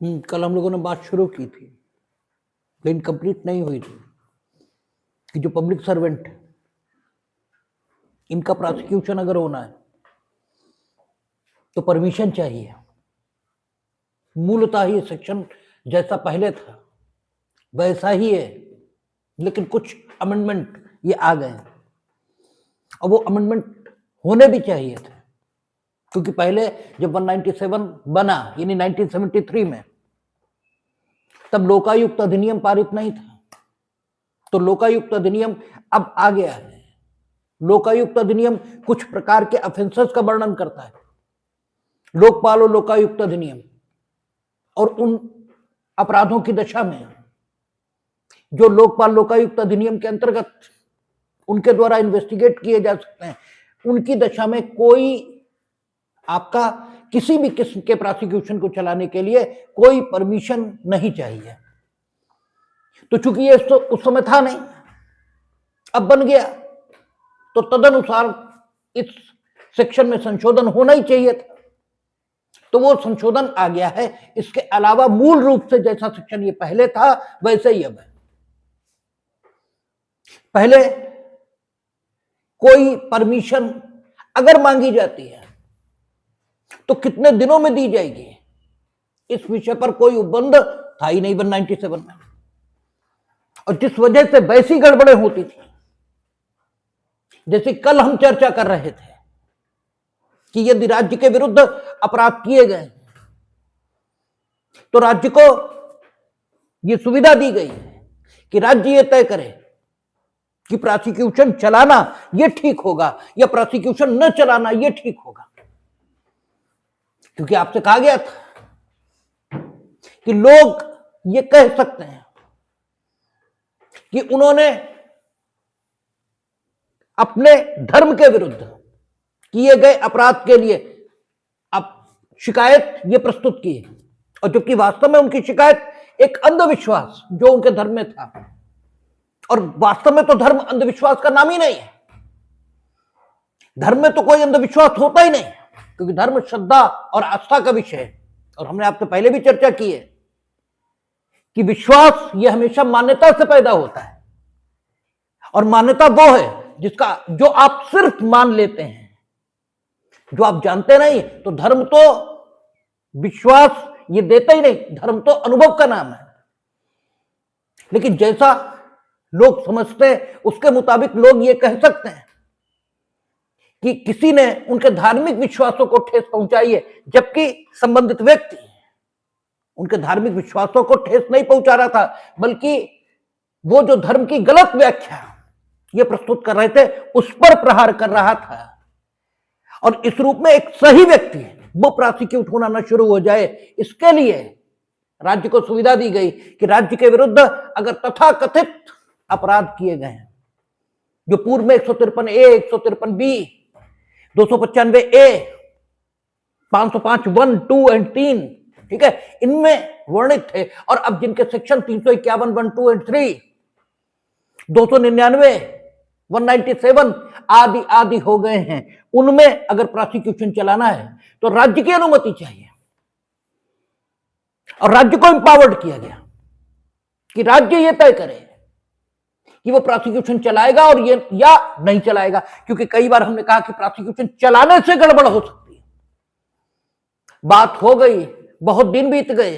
कल हम लोगों ने बात शुरू की थी लेकिन कंप्लीट नहीं हुई थी कि जो पब्लिक सर्वेंट है इनका प्रोसिक्यूशन अगर होना है तो परमिशन चाहिए। मूलतः ये सेक्शन जैसा पहले था वैसा ही है, लेकिन कुछ अमेंडमेंट ये आ गए और वो अमेंडमेंट होने भी चाहिए थे, क्योंकि पहले जब 197 बना यानी 1973 में, तब लोकायुक्त अधिनियम पारित नहीं था। तो लोकायुक्त अधिनियम अब आ गया है। लोकायुक्त अधिनियम कुछ प्रकार के ऑफेंसेस का वर्णन करता है, लोकपाल और लोकायुक्त अधिनियम, और उन अपराधों की दशा में जो लोकपाल लोकायुक्त अधिनियम के अंतर्गत उनके द्वारा इन्वेस्टिगेट किए जा सकते हैं, उनकी दशा में कोई आपका किसी भी किस्म के प्रोसिक्यूशन को चलाने के लिए कोई परमिशन नहीं चाहिए। तो चूंकि ये उस समय था नहीं, अब बन गया, तो तदनुसार इस सेक्शन में संशोधन होना ही चाहिए था। तो वो संशोधन आ गया है। इसके अलावा मूल रूप से जैसा सेक्शन ये पहले था वैसे ही अब है। पहले कोई परमिशन अगर मांगी जाती है तो कितने दिनों में दी जाएगी, इस विषय पर कोई उपबंध था ही नहीं 197 में, और जिस वजह से वैसी गड़बड़ें होती थी, जैसे कल हम चर्चा कर रहे थे कि यदि राज्य के विरुद्ध अपराध किए गए तो राज्य को यह सुविधा दी गई है कि राज्य यह तय करे कि प्रोसिक्यूशन चलाना यह ठीक होगा या प्रोसिक्यूशन न चलाना यह ठीक होगा। क्योंकि आपसे कहा गया था कि लोग ये कह सकते हैं कि उन्होंने अपने धर्म के विरुद्ध किए गए अपराध के लिए अब शिकायत ये प्रस्तुत की है, और जबकि वास्तव में उनकी शिकायत एक अंधविश्वास जो उनके धर्म में था, और वास्तव में तो धर्म अंधविश्वास का नाम ही नहीं है। धर्म में तो कोई अंधविश्वास होता ही नहीं, क्योंकि धर्म श्रद्धा और आस्था का विषय है। और हमने आपसे पहले भी चर्चा की है कि विश्वास यह हमेशा मान्यता से पैदा होता है, और मान्यता वो है जिसका जो आप सिर्फ मान लेते हैं, जो आप जानते नहीं। तो धर्म तो विश्वास ये देता ही नहीं, धर्म तो अनुभव का नाम है। लेकिन जैसा लोग समझते हैं उसके मुताबिक लोग ये कह सकते हैं कि किसी ने उनके धार्मिक विश्वासों को ठेस पहुंचाई है, जबकि संबंधित व्यक्ति उनके धार्मिक विश्वासों को ठेस नहीं पहुंचा रहा था, बल्कि वो जो धर्म की गलत व्याख्या ये प्रस्तुत कर रहे थे उस पर प्रहार कर रहा था। और इस रूप में एक सही व्यक्ति वो प्रोसिक्यूट होना न शुरू हो जाए, इसके लिए राज्य को सुविधा दी गई कि राज्य के विरुद्ध अगर तथाकथित अपराध किए गए हैं, जो पूर्व में 153A, 153B, 295A, 505 1, 2 और 3, ठीक है, इनमें वर्णित थे। और अब जिनके सेक्शन 351, 1, 2 और 3, 299, 197 आदि आदि हो गए हैं, उनमें अगर प्रोसिक्यूशन चलाना है तो राज्य की अनुमति चाहिए। और राज्य को एम्पावर्ड किया गया कि राज्य यह तय करे कि वो प्रोसिक्यूशन चलाएगा और ये या नहीं चलाएगा। क्योंकि कई बार हमने कहा कि प्रोसिक्यूशन चलाने से गड़बड़ हो सकती है। बात हो गई, बहुत दिन बीत गए,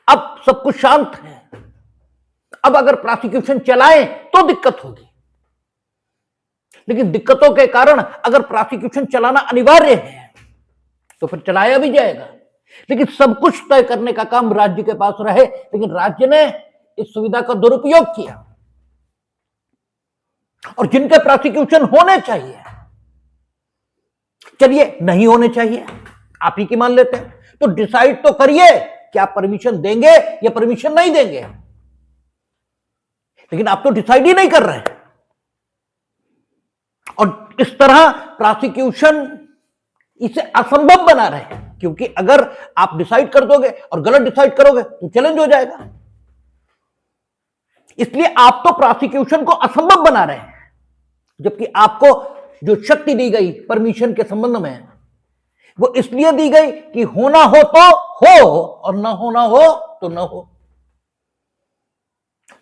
अब सब कुछ शांत है, अब अगर प्रोसिक्यूशन चलाएं तो दिक्कत होगी। लेकिन दिक्कतों के कारण अगर प्रोसिक्यूशन चलाना अनिवार्य है तो फिर चलाया भी जाएगा। लेकिन सब कुछ तय करने का काम राज्य के पास रहे, लेकिन राज्य ने इस सुविधा का दुरुपयोग किया। और जिनके प्रोसिक्यूशन होने चाहिए, चलिए नहीं होने चाहिए, आप ही की मान लेते हैं, तो डिसाइड तो करिए कि आप परमिशन देंगे या परमिशन नहीं देंगे। लेकिन आप तो डिसाइड ही नहीं कर रहे हैं, और इस तरह प्रोसिक्यूशन इसे असंभव बना रहे हैं। क्योंकि अगर आप डिसाइड कर दोगे और गलत डिसाइड करोगे तो चैलेंज हो जाएगा। इसलिए आप तो प्रोसिक्यूशन को असंभव बना रहे हैं, जबकि आपको जो शक्ति दी गई परमिशन के संबंध में वो इसलिए दी गई कि होना हो तो हो और ना होना हो तो ना हो।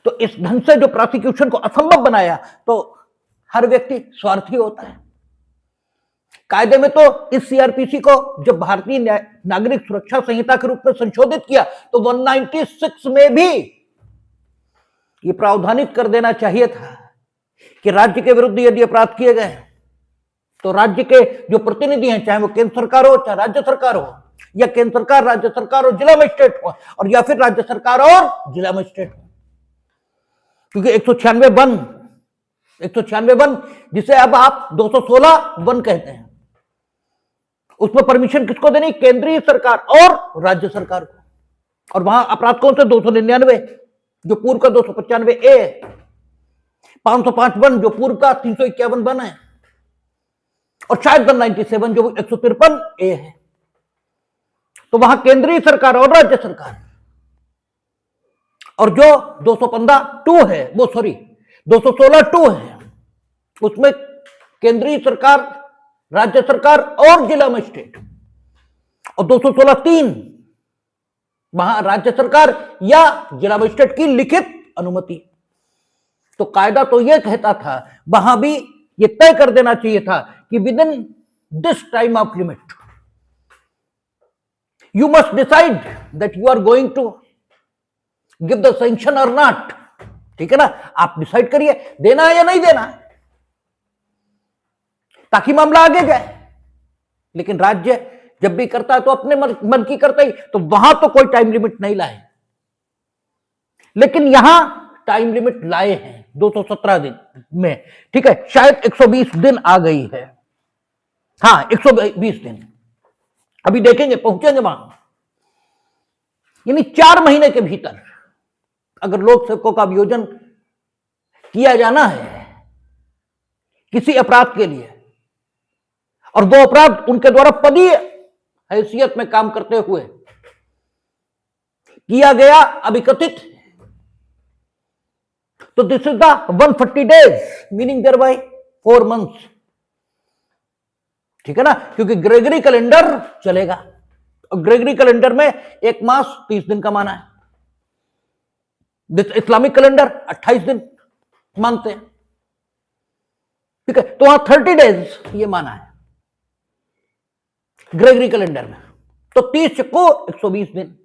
तो इस ढंग से जो प्रोसिक्यूशन को असंभव बनाया, तो हर व्यक्ति स्वार्थी होता है। कायदे में तो इस सीआरपीसी को जब भारतीय नागरिक सुरक्षा संहिता के रूप में संशोधित किया तो 196 में भी ये प्रावधानित कर देना चाहिए था कि राज्य के विरुद्ध यदि अपराध किए गए तो राज्य के जो प्रतिनिधि हैं, चाहे वो केंद्र सरकार हो चाहे राज्य सरकार हो, या केंद्र सरकार, राज्य सरकार और जिला मजिस्ट्रेट हो, और या फिर राज्य सरकार और जिला मजिस्ट्रेट हो, क्योंकि 196 वन जिसे अब आप 216 वन कहते हैं, उसमें परमिशन किसको देनी? केंद्रीय सरकार और राज्य सरकार को। और वहां अपराध कौन से? 299 जो पूर्व का 295 ए, 505 वन जो पूर्व का 351 वन है, और शायद 197 जो 153 ए है। तो वहां केंद्रीय सरकार और राज्य सरकार, और जो 215 टू है, वो 216 टू है, उसमें केंद्रीय सरकार, राज्य सरकार और जिला मजिस्ट्रेट, और 216 3 वहां राज्य सरकार या जिला मजिस्ट्रेट की लिखित अनुमति। तो कायदा तो यह कहता था, वहां भी यह तय कर देना चाहिए था कि within this time of limit you must decide that you are going to give the sanction और नॉट। ठीक है ना, आप डिसाइड करिए देना है या नहीं देना है, ताकि मामला आगे जाए। लेकिन राज्य जब भी करता है तो अपने मन की करता ही, तो वहां तो कोई टाइम लिमिट नहीं लाए, लेकिन यहां टाइम लिमिट लाए हैं 217 दिन में। ठीक है, शायद 120 दिन आ गई है, हाँ 120 दिन, अभी देखेंगे पहुंचेंगे वहां। यानी 4 महीने के भीतर अगर लोक सेवकों का अभियोजन किया जाना है किसी अपराध के लिए, और वो अपराध उनके द्वारा पदीय हैसियत में काम करते हुए किया गया, अभिकथित, तो this is the 140 days meaning thereby 4 months. ठीक है ना, क्योंकि ग्रेगरी कैलेंडर चलेगा, और ग्रेगरी कैलेंडर में 1 मास 30 दिन का माना है, इस्लामिक कैलेंडर 28 दिन मानते हैं। ठीक है, तो वहां 30 डेज ये माना है ग्रेगरी कैलेंडर में, तो 30 को 120 दिन।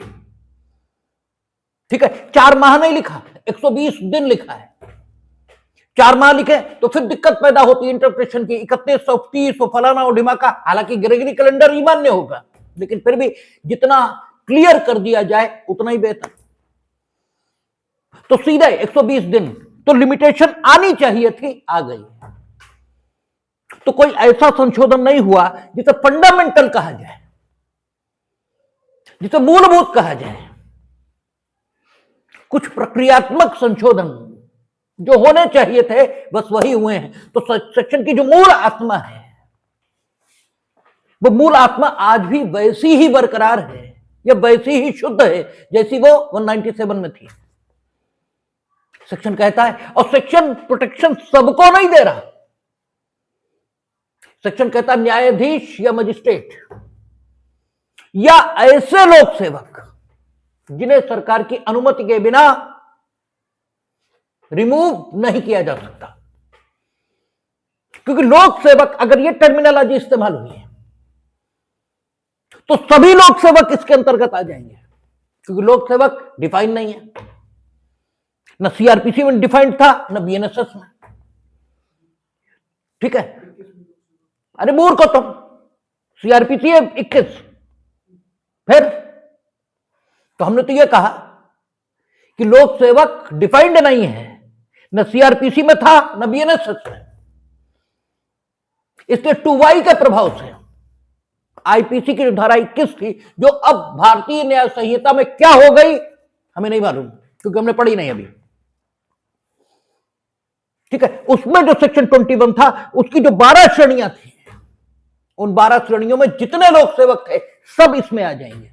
ठीक है, 4 माह नहीं लिखा, 120 दिन लिखा है। 4 माह लिखे तो फिर दिक्कत पैदा होती है इंटरप्रिटेशन की, 3100 30 फलाना और ढिमाका। हालांकि ग्रेगरी कैलेंडर ही मान्य होगा, लेकिन फिर भी जितना क्लियर कर दिया जाए उतना ही बेहतर। तो सीधे 120 दिन, तो लिमिटेशन आनी चाहिए थी, आ गई। तो कोई ऐसा संशोधन नहीं हुआ जिसे फंडामेंटल कहा जाए, जिसे मूलभूत कहा जाए। कुछ प्रक्रियात्मक संशोधन जो होने चाहिए थे बस वही हुए हैं। तो सेक्शन की जो मूल आत्मा है, वो मूल आत्मा आज भी वैसी ही बरकरार है, या वैसी ही शुद्ध है जैसी वो 197 में थी। सेक्शन कहता है, और सेक्शन प्रोटेक्शन सबको नहीं दे रहा। सेक्शन कहता है न्यायाधीश या मजिस्ट्रेट या ऐसे लोक सेवक जिन्हें सरकार की अनुमति के बिना रिमूव नहीं किया जा सकता। क्योंकि लोक सेवक, अगर यह टर्मिनोलॉजी इस्तेमाल हुई है तो सभी लोक सेवक इसके अंतर्गत आ जाएंगे, क्योंकि लोक सेवक डिफाइन नहीं है, न सीआरपीसी में डिफाइंड था, न बीएनएसएस में। ठीक है, अरे मूर्ख हो तुम, सीआरपीसी है 21। फिर तो हमने तो यह कहा कि लोक सेवक डिफाइंड नहीं है, न सीआरपीसी में था न बीएनएसएस में। इसके 2Y के प्रभाव से आईपीसी की जो धारा 21 थी, जो अब भारतीय न्याय संहिता में क्या हो गई हमें नहीं मालूम, क्योंकि हमने पढ़ी नहीं अभी। ठीक है, उसमें जो सेक्शन 21 था, उसकी जो 12 श्रेणियां थी, उन 12 श्रेणियों में जितने लोक सेवक थे सब इसमें आ जाएंगे।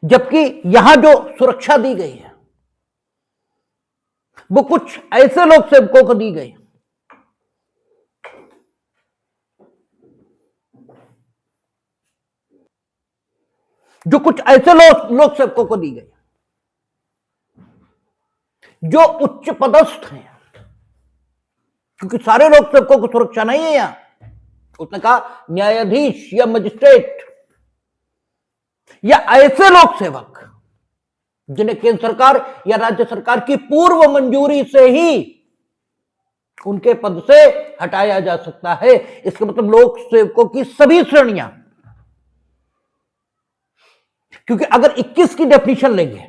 जबकि यहां जो सुरक्षा दी गई है वो कुछ ऐसे लोक सेवकों को दी गई जो कुछ ऐसे लोक सेवकों को दी गई जो उच्च पदस्थ हैं, क्योंकि सारे लोक सेवकों को सुरक्षा नहीं है यहां। उसने कहा न्यायाधीश या मजिस्ट्रेट या ऐसे लोक सेवक जिन्हें केंद्र सरकार या राज्य सरकार की पूर्व मंजूरी से ही उनके पद से हटाया जा सकता है। इसका मतलब लोक सेवकों की सभी श्रेणियां, क्योंकि अगर 21 की डेफिनेशन लेंगे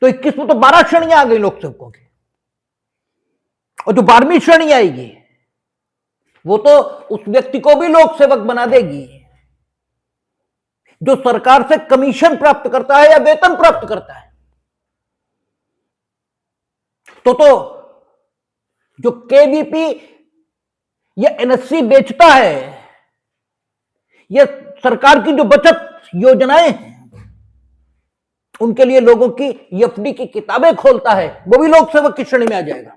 तो 21 में तो 12 श्रेणियां आ गई लोक सेवकों की, और जो 12वीं श्रेणी आएगी वो तो उस व्यक्ति को भी लोक सेवक बना देगी जो सरकार से कमीशन प्राप्त करता है या वेतन प्राप्त करता है। तो जो केवीपी या एनएससी बेचता है, या सरकार की जो बचत योजनाएं हैं उनके लिए लोगों की एफडी की किताबें खोलता है, वो भी लोक सेवक की श्रेणी में आ जाएगा,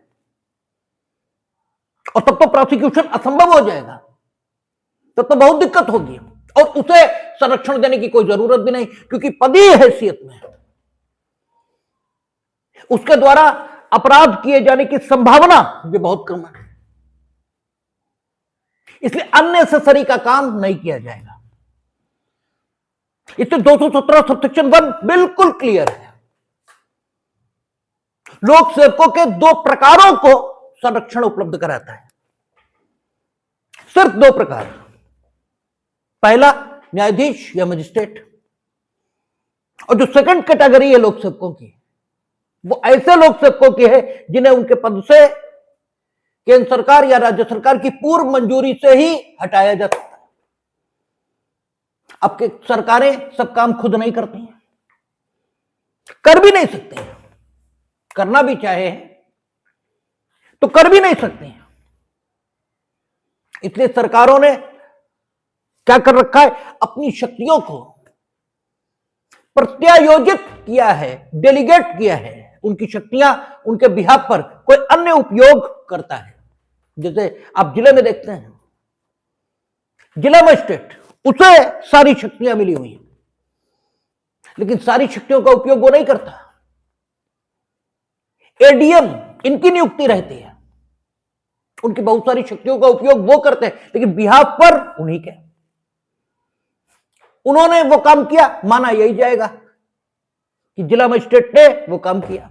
और तब तो प्रोसिक्यूशन असंभव हो जाएगा, तब तो बहुत दिक्कत होगी, और उसे संरक्षण देने की कोई जरूरत भी नहीं, क्योंकि पदीय हैसियत में उसके द्वारा अपराध किए जाने की संभावना भी बहुत कम है, इसलिए अननेसेसरी का काम नहीं किया जाएगा। इसलिए 217 सबसेक्शन 1 बिल्कुल क्लियर है। लोक सेवकों के 2 प्रकारों को संरक्षण उपलब्ध कराता है, सिर्फ 2 प्रकार। पहला न्यायाधीश या मजिस्ट्रेट, और जो सेकंड कैटेगरी है लोक सेवकों की, वो ऐसे लोक सेवकों की है जिन्हें उनके पद से केंद्र सरकार या राज्य सरकार की पूर्व मंजूरी से ही हटाया जा सकता है। अब के सरकारें सब काम खुद नहीं करती हैं, कर भी नहीं सकते हैं, करना भी चाहे तो कर भी नहीं सकते हैं। इसलिए सरकारों ने क्या कर रखा है, अपनी शक्तियों को प्रत्यायोजित किया है, डेलीगेट किया है। उनकी शक्तियां उनके बिहाफ पर कोई अन्य उपयोग करता है। जैसे आप जिले में देखते हैं, जिला मजिस्ट्रेट, उसे सारी शक्तियां मिली हुई हैं, लेकिन सारी शक्तियों का उपयोग वो नहीं करता। एडीएम, इनकी नियुक्ति रहती है, उनकी बहुत सारी शक्तियों का उपयोग वो करते हैं, लेकिन बिहाफ पर उन्हीं के। उन्होंने वो काम किया, माना यही जाएगा कि जिला मजिस्ट्रेट ने वो काम किया।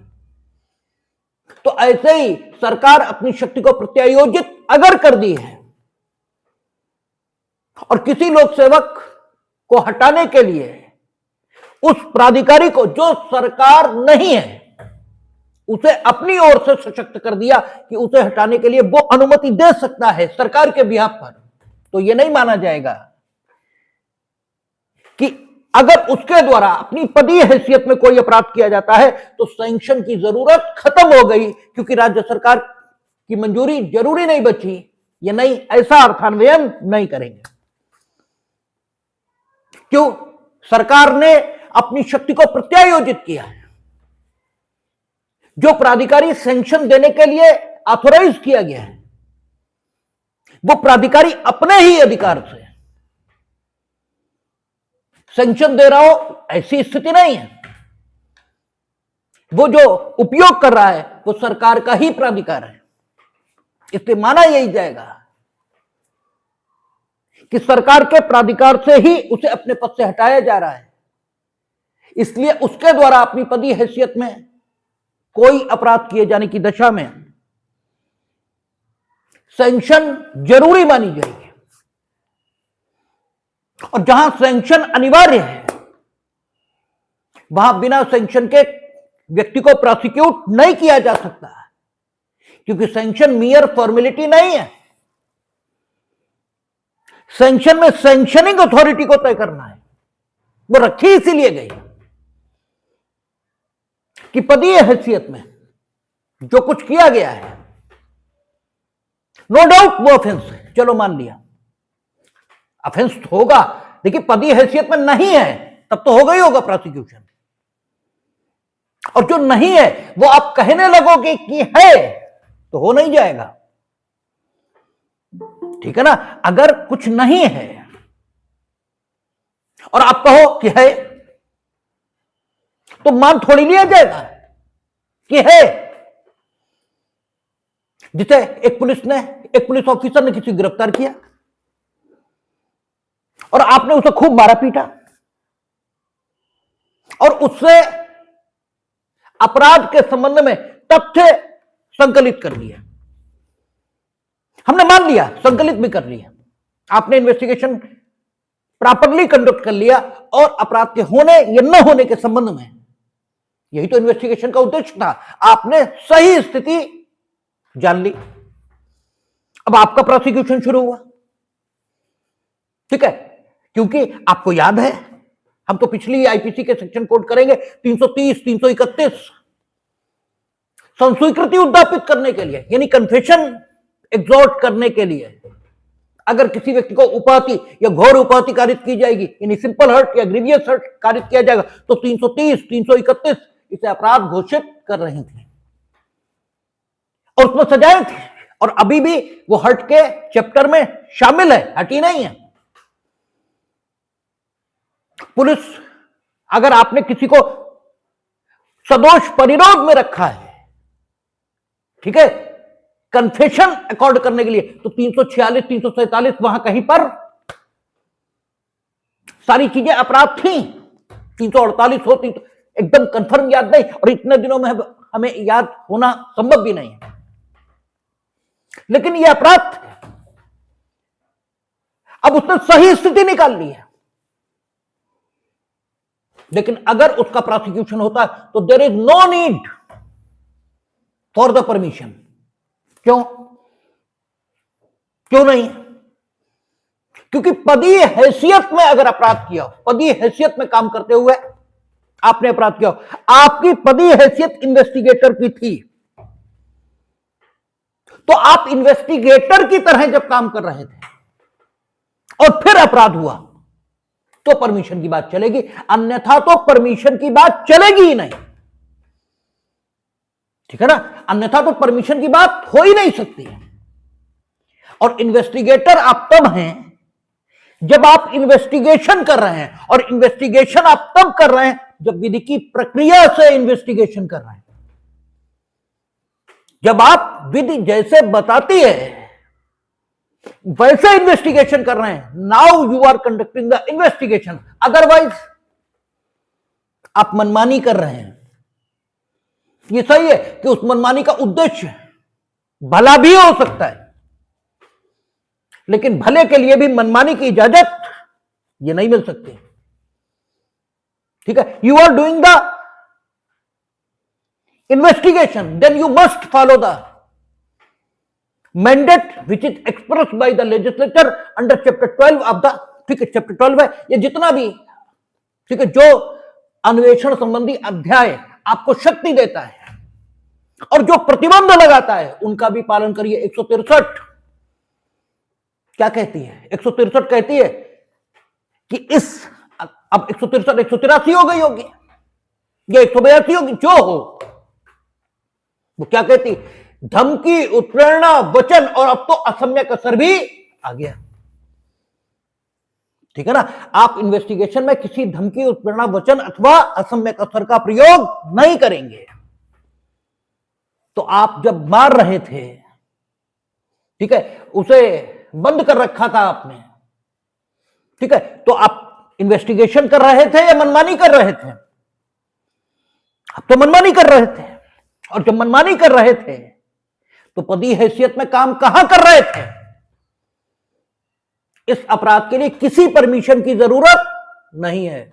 तो ऐसे ही सरकार अपनी शक्ति को प्रत्यायोजित अगर कर दी है और किसी लोक सेवक को हटाने के लिए उस प्राधिकारी को, जो सरकार नहीं है, उसे अपनी ओर से सशक्त कर दिया कि उसे हटाने के लिए वो अनुमति दे सकता है सरकार के बिहाफ पर, तो यह नहीं माना जाएगा कि अगर उसके द्वारा अपनी पदीय हैसियत में कोई अपराध किया जाता है तो सैंक्शन की जरूरत खत्म हो गई, क्योंकि राज्य सरकार की मंजूरी जरूरी नहीं बची, या नहीं, ऐसा अर्थान्वयन नहीं करेंगे। क्यों? सरकार ने अपनी शक्ति को प्रत्यायोजित किया है। जो प्राधिकारी सैंक्शन देने के लिए ऑथोराइज किया गया है, वो प्राधिकारी अपने ही अधिकार से सैंक्शन दे रहा हो, ऐसी स्थिति नहीं है। वो जो उपयोग कर रहा है वो सरकार का ही प्राधिकार है। इसलिए माना यही जाएगा कि सरकार के प्राधिकार से ही उसे अपने पद से हटाया जा रहा है, इसलिए उसके द्वारा अपनी पदीय हैसियत में कोई अपराध किए जाने की दशा में सैंक्शन जरूरी मानी जाएगी। और जहां सैंक्शन अनिवार्य है वहां बिना सैंक्शन के व्यक्ति को प्रोसिक्यूट नहीं किया जा सकता, क्योंकि सैंक्शन मियर फॉर्मेलिटी नहीं है। सैंक्शन में सैंक्शनिंग अथॉरिटी को तय करना है, वो रखी इसीलिए गई कि पदीय हैसियत में जो कुछ किया गया है, नो डाउट वो ऑफेंस है, चलो मान लिया ऑफेंस होगा, लेकिन पदीय हैसियत में नहीं है तब तो होगा ही होगा प्रोसिक्यूशन। और जो नहीं है वो आप कहने लगोगे कि है तो हो नहीं जाएगा, ठीक है ना। अगर कुछ नहीं है और आप कहो कि है, तो मान थोड़ी लिया जाएगा कि है। जिसे एक पुलिस ऑफिसर ने किसी गिरफ्तार किया और आपने उसे खूब मारा पीटा और उससे अपराध के संबंध में तथ्य संकलित कर लिया, हमने मान लिया, संकलित भी कर लिया, आपने इन्वेस्टिगेशन प्रॉपरली कंडक्ट कर लिया और अपराध के होने या न होने के संबंध में, यही तो इन्वेस्टिगेशन का उद्देश्य था, आपने सही स्थिति जान ली। अब आपका प्रोसिक्यूशन शुरू हुआ, ठीक है, क्योंकि आपको याद है हम तो पिछली आईपीसी के सेक्शन कोड करेंगे 330, 331, संस्वीकृति उद्यापित करने के लिए, यानी कन्फेशन एग्जॉर्ट करने के लिए अगर किसी व्यक्ति को उपाधि या घोर उपाधि कारित की जाएगी, यानी सिंपल हर्ट या ग्रीवियस हर्ट कारित किया जाएगा, तो 330, 331 इसे अपराध घोषित कर रही थी और उसमें सजाएं थी, और अभी भी वो हर्ट के चैप्टर में शामिल है, हटी नहीं है। पुलिस, अगर आपने किसी को सदोष परिरोध में रखा है, ठीक है, कन्फेशन अकॉर्ड करने के लिए, तो 346, 347 वहां कहीं पर सारी चीजें अपराध थी। 348 हो, एकदम कंफर्म याद नहीं, और इतने दिनों में हमें याद होना संभव भी नहीं है, लेकिन यह अपराध थे। अब उसने सही स्थिति निकाल ली है, लेकिन अगर उसका प्रोसिक्यूशन होता तो there is no need for the permission. क्यों नहीं? क्योंकि पदीय हैसियत में अगर अपराध किया हो, पदीय हैसियत में काम करते हुए आपने अपराध किया हो, आपकी पदीय हैसियत इन्वेस्टिगेटर की थी, तो आप इन्वेस्टिगेटर की तरह जब काम कर रहे थे और फिर अपराध हुआ तो परमिशन की बात चलेगी, अन्यथा तो परमिशन की बात चलेगी ही नहीं, ठीक है ना? अन्यथा तो परमिशन की बात हो ही नहीं सकती है। और इन्वेस्टिगेटर आप तब हैं जब आप इन्वेस्टिगेशन कर रहे हैं, और इन्वेस्टिगेशन आप तब कर रहे हैं जब विधि की प्रक्रिया से इन्वेस्टिगेशन कर रहे हैं। जब आप विधि जैसे बताती है वैसे इन्वेस्टिगेशन कर रहे हैं, now you are conducting the investigation, otherwise आप मनमानी कर रहे हैं। ये सही है कि उस मनमानी का उद्देश्य भला भी हो सकता है, लेकिन भले के लिए भी मनमानी की इजाजत ये नहीं मिल सकती, ठीक है? You are doing the investigation, then you must follow the mandate which is expressed by the legislature under chapter 12 of the, ठीक है, चैप्टर 12 है ये, जितना भी, ठीक है, जो अन्वेषण संबंधी अध्याय आपको शक्ति देता है और जो प्रतिबंध लगाता है उनका भी पालन करिए। 163 क्या कहती है? 163 कहती है कि इस, अब 163 183 हो गई होगी या 182 होगी, जो हो, वो क्या कहती? धमकी, उत्प्रेरणा, वचन, और अब तो असम्यक असर भी आ गया, ठीक है ना? आप इन्वेस्टिगेशन में किसी धमकी, उत्प्रेरणा, वचन अथवा असम्यक असर का प्रयोग नहीं करेंगे। तो आप जब मार रहे थे, ठीक है, उसे बंद कर रखा था आपने, ठीक है, तो आप इन्वेस्टिगेशन कर रहे थे या मनमानी कर रहे थे? आप तो मनमानी कर रहे थे, और जब मनमानी कर रहे थे तो पदीय हैसियत में काम कहां कर रहे थे? इस अपराध के लिए किसी परमिशन की जरूरत नहीं है,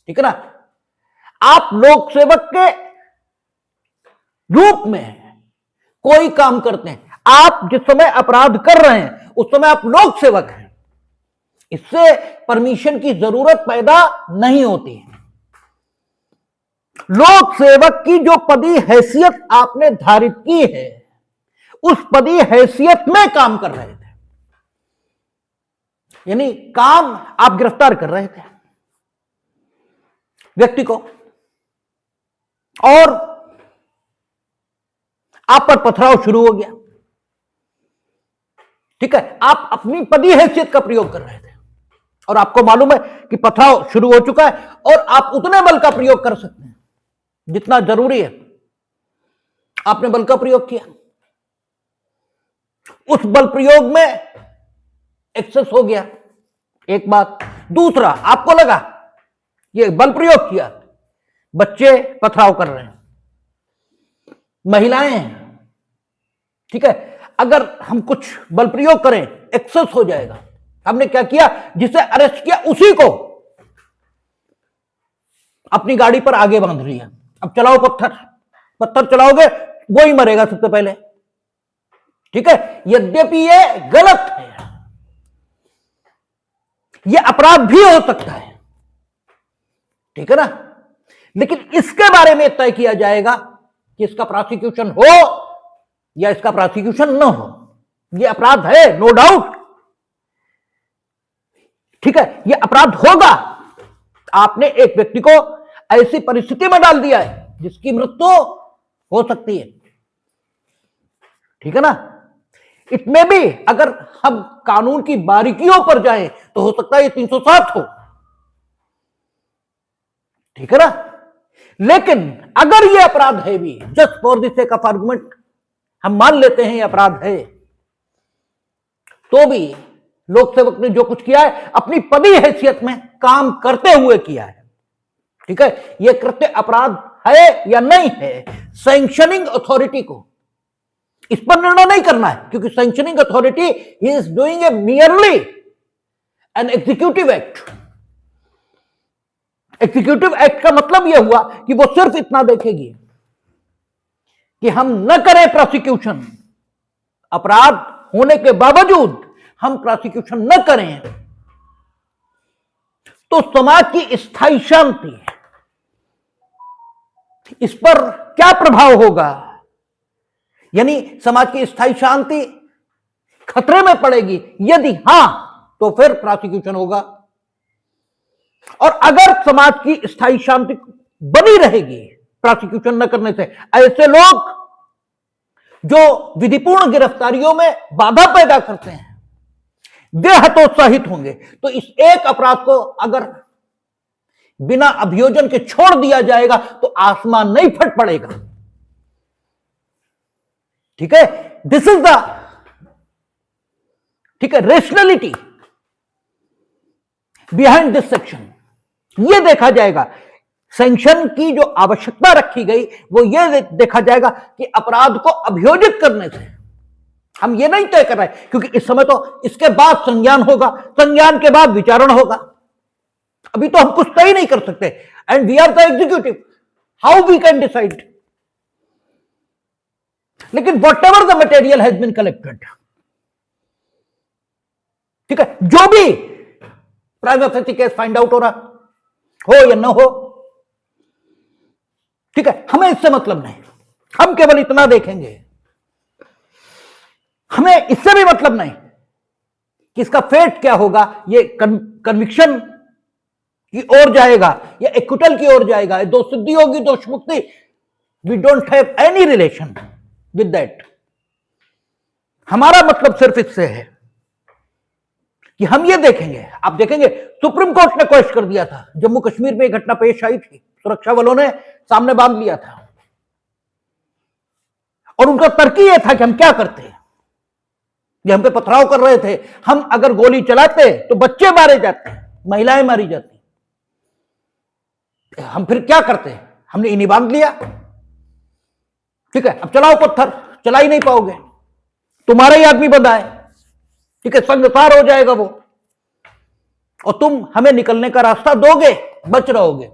ठीक है ना? आप लोक सेवक के रूप में कोई काम करते हैं, आप जिस समय अपराध कर रहे हैं उस समय आप लोक सेवक हैं, इससे परमिशन की जरूरत पैदा नहीं होती है। लोक सेवक की जो पदीय हैसियत आपने धारित की है, उस पदीय हैसियत में काम कर रहे थे, यानी काम आप गिरफ्तार कर रहे थे व्यक्ति को, और आप पर पथराव शुरू हो गया, ठीक है, आप अपनी पदीय हैसियत का प्रयोग कर रहे थे, और आपको मालूम है कि पथराव शुरू हो चुका है और आप उतने बल का प्रयोग कर सकते हैं जितना जरूरी है। आपने बल का प्रयोग किया, उस बल प्रयोग में एक्सेस हो गया, एक बात। दूसरा, आपको लगा ये बल प्रयोग किया, बच्चे पथराव कर रहे हैं, महिलाएं हैं, ठीक है, अगर हम कुछ बल प्रयोग करें एक्सेस हो जाएगा। हमने क्या किया, जिसे अरेस्ट किया उसी को अपनी गाड़ी पर आगे बांध लिया। अब चलाओ पत्थर चलाओगे, वो ही मरेगा सबसे पहले, ठीक है। यद्यपि ये गलत है, ये अपराध भी हो सकता है, ठीक है ना, लेकिन इसके बारे में तय किया जाएगा कि इसका प्रोसिक्यूशन हो या इसका प्रोसिक्यूशन न हो। ये अपराध है, नो डाउट, ठीक है, ये अपराध होगा। आपने एक व्यक्ति को ऐसी परिस्थिति में डाल दिया है जिसकी मृत्यु हो सकती है, ठीक है ना। इट में भी अगर हम कानून की बारीकियों पर जाएं तो हो सकता है ये 307 हो, ठीक है ना। लेकिन अगर ये अपराध है भी, just for the sake of argument हम मान लेते हैं ये अपराध है, तो भी लोक सेवक ने जो कुछ किया है अपनी पदी हैसियत में काम करते हुए किया है, ठीक है। यह कृत्य अपराध है या नहीं है, सैंक्शनिंग अथॉरिटी को इस पर निर्णय नहीं करना है, क्योंकि sanctioning authority is doing a merely an executive act. Executive act का मतलब यह हुआ कि वो सिर्फ इतना देखेगी कि हम न करें प्रोसिक्यूशन, अपराध होने के बावजूद हम प्रोसिक्यूशन न करें तो समाज की स्थायी शांति, इस पर क्या प्रभाव होगा, यानी समाज की स्थायी शांति खतरे में पड़ेगी। यदि हां तो फिर प्रोसिक्यूशन होगा, और अगर समाज की स्थायी शांति बनी रहेगी प्रोसिक्यूशन न करने से, ऐसे लोग जो विधिपूर्ण गिरफ्तारियों में बाधा पैदा करते हैं वे हतोत्साहित होंगे। तो इस एक अपराध को अगर बिना अभियोजन के छोड़ दिया जाएगा तो आसमान नहीं फट पड़ेगा, ठीक है। दिस इज द, ठीक है, रेशनलिटी बिहाइंड दिस सेक्शन। यह देखा जाएगा, सैंक्शन की जो आवश्यकता रखी गई वो यह देखा जाएगा कि अपराध को अभियोजित करने से, हम ये नहीं तय कर रहे क्योंकि इस समय तो इसके बाद संज्ञान होगा, संज्ञान के बाद विचारण होगा, अभी तो हम कुछ तय नहीं कर सकते। And we are the executive, how we can decide. लेकिन whatever the material has been collected, ठीक है, जो भी prima facie case find out हो रहा हो या न हो, ठीक है, हमें इससे मतलब नहीं, हम केवल इतना देखेंगे, हमें इससे भी मतलब नहीं कि इसका फेट क्या होगा, ये कन्विक्शन की ओर जाएगा या एक्विटल की ओर जाएगा, दोष सिद्धि होगी, दोष मुक्ति। We don't have any relation with that. हमारा मतलब सिर्फ इससे है कि हम ये देखेंगे, आप देखेंगे सुप्रीम कोर्ट ने क्वेश्चन कर दिया था, जम्मू कश्मीर में एक घटना पेश आई थी, सुरक्षा बलों ने सामने बांध लिया था और उनका तर्क यह था कि हम क्या करते हैं, ये हम पे पथराव कर रहे थे, हम अगर गोली चलाते तो बच्चे मारे जाते, महिलाएं मारी जाती, हम फिर क्या करते हैं, हमने इन्हीं बांध लिया, ठीक है। अब चलाओ पत्थर, चला ही नहीं पाओगे, तुम्हारा ही आदमी बंधा है, ठीक है, संगसार हो जाएगा वो, और तुम हमें निकलने का रास्ता दोगे, बच रहोगे,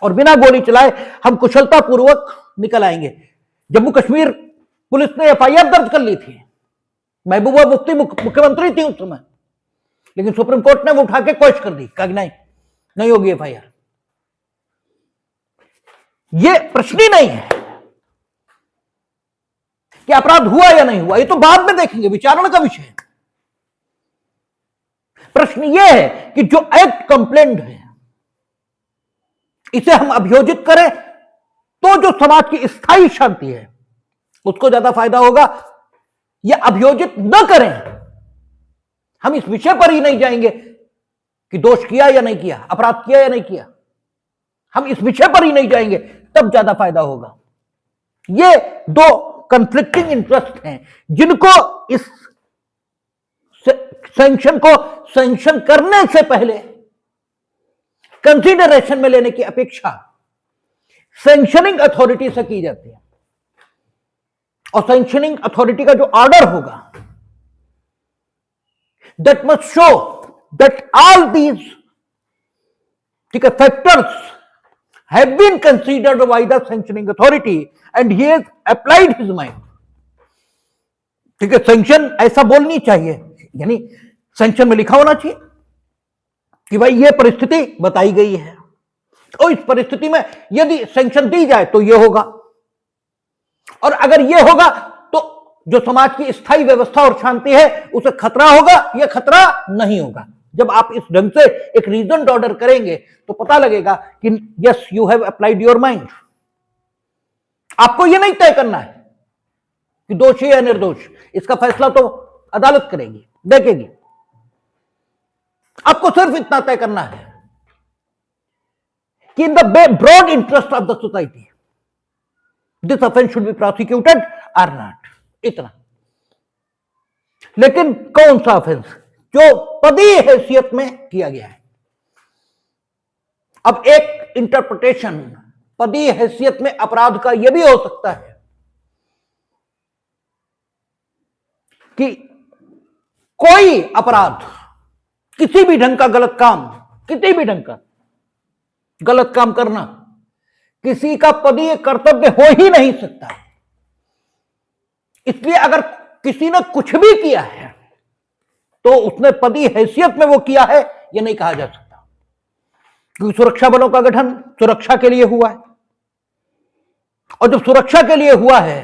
और बिना गोली चलाए हम कुशलता पूर्वक निकल आएंगे। जम्मू कश्मीर पुलिस ने एफआईआर दर्ज कर ली थी, महबूबा मुफ्ती मुख्यमंत्री थी उस समय, लेकिन सुप्रीम कोर्ट ने वो उठा के क्वेश्चन कर दी, कहा नहीं होगी एफआईआर। ये प्रश्न ही नहीं है कि अपराध हुआ या नहीं हुआ, ये तो बाद में देखेंगे, विचारण का विषय है। प्रश्न यह है कि जो एक्ट कंप्लेंट है इसे हम अभियोजित करें तो जो समाज की स्थायी शांति है उसको ज्यादा फायदा होगा, या अभियोजित न करें, हम इस विषय पर ही नहीं जाएंगे कि दोष किया या नहीं किया, अपराध किया या नहीं किया, हम इस विषय पर ही नहीं जाएंगे, तब ज्यादा फायदा होगा। ये दो कंफ्लिक्टिंग इंटरेस्ट हैं जिनको इस सैंक्शन को सैंक्शन करने से पहले कंसीडरेशन में लेने की अपेक्षा सैंक्शनिंग अथॉरिटी से की जाती है। और सैंक्शनिंग अथॉरिटी का जो ऑर्डर होगा, that must show that all these, ठीक है, factors have been considered by the sanctioning authority and he has applied his mind. ठीक है, सैंक्शन ऐसा बोलनी चाहिए, यानी सैंक्शन में लिखा होना चाहिए कि भाई ये परिस्थिति बताई गई है और इस परिस्थिति में यदि सैंक्शन दी जाए तो ये होगा, और अगर ये होगा तो जो समाज की स्थायी व्यवस्था और शांति है उसे खतरा होगा या खतरा नहीं होगा। जब आप इस ढंग से एक रीजन ऑर्डर करेंगे तो पता लगेगा कि yes you have applied your mind. आपको यह नहीं तय करना है कि दोषी या निर्दोष, इसका फैसला तो अदालत करेगी, देखेगी। आपको सिर्फ इतना तय करना है कि in the broad interest of the society this offence should be prosecuted or not, इतना। लेकिन कौन सा ऑफेंस जो पदीय हैसियत में किया गया है। अब एक इंटरप्रिटेशन पदीय हैसियत में अपराध का यह भी हो सकता है कि कोई अपराध, किसी भी ढंग का गलत काम, किसी भी ढंग का गलत काम करना किसी का पदीय कर्तव्य हो ही नहीं सकता। इसलिए अगर किसी ने कुछ भी किया है तो उसने पदीय हैसियत में वो किया है, ये नहीं कहा जा सकता, क्योंकि सुरक्षा बलों का गठन सुरक्षा के लिए हुआ है, और जब सुरक्षा के लिए हुआ है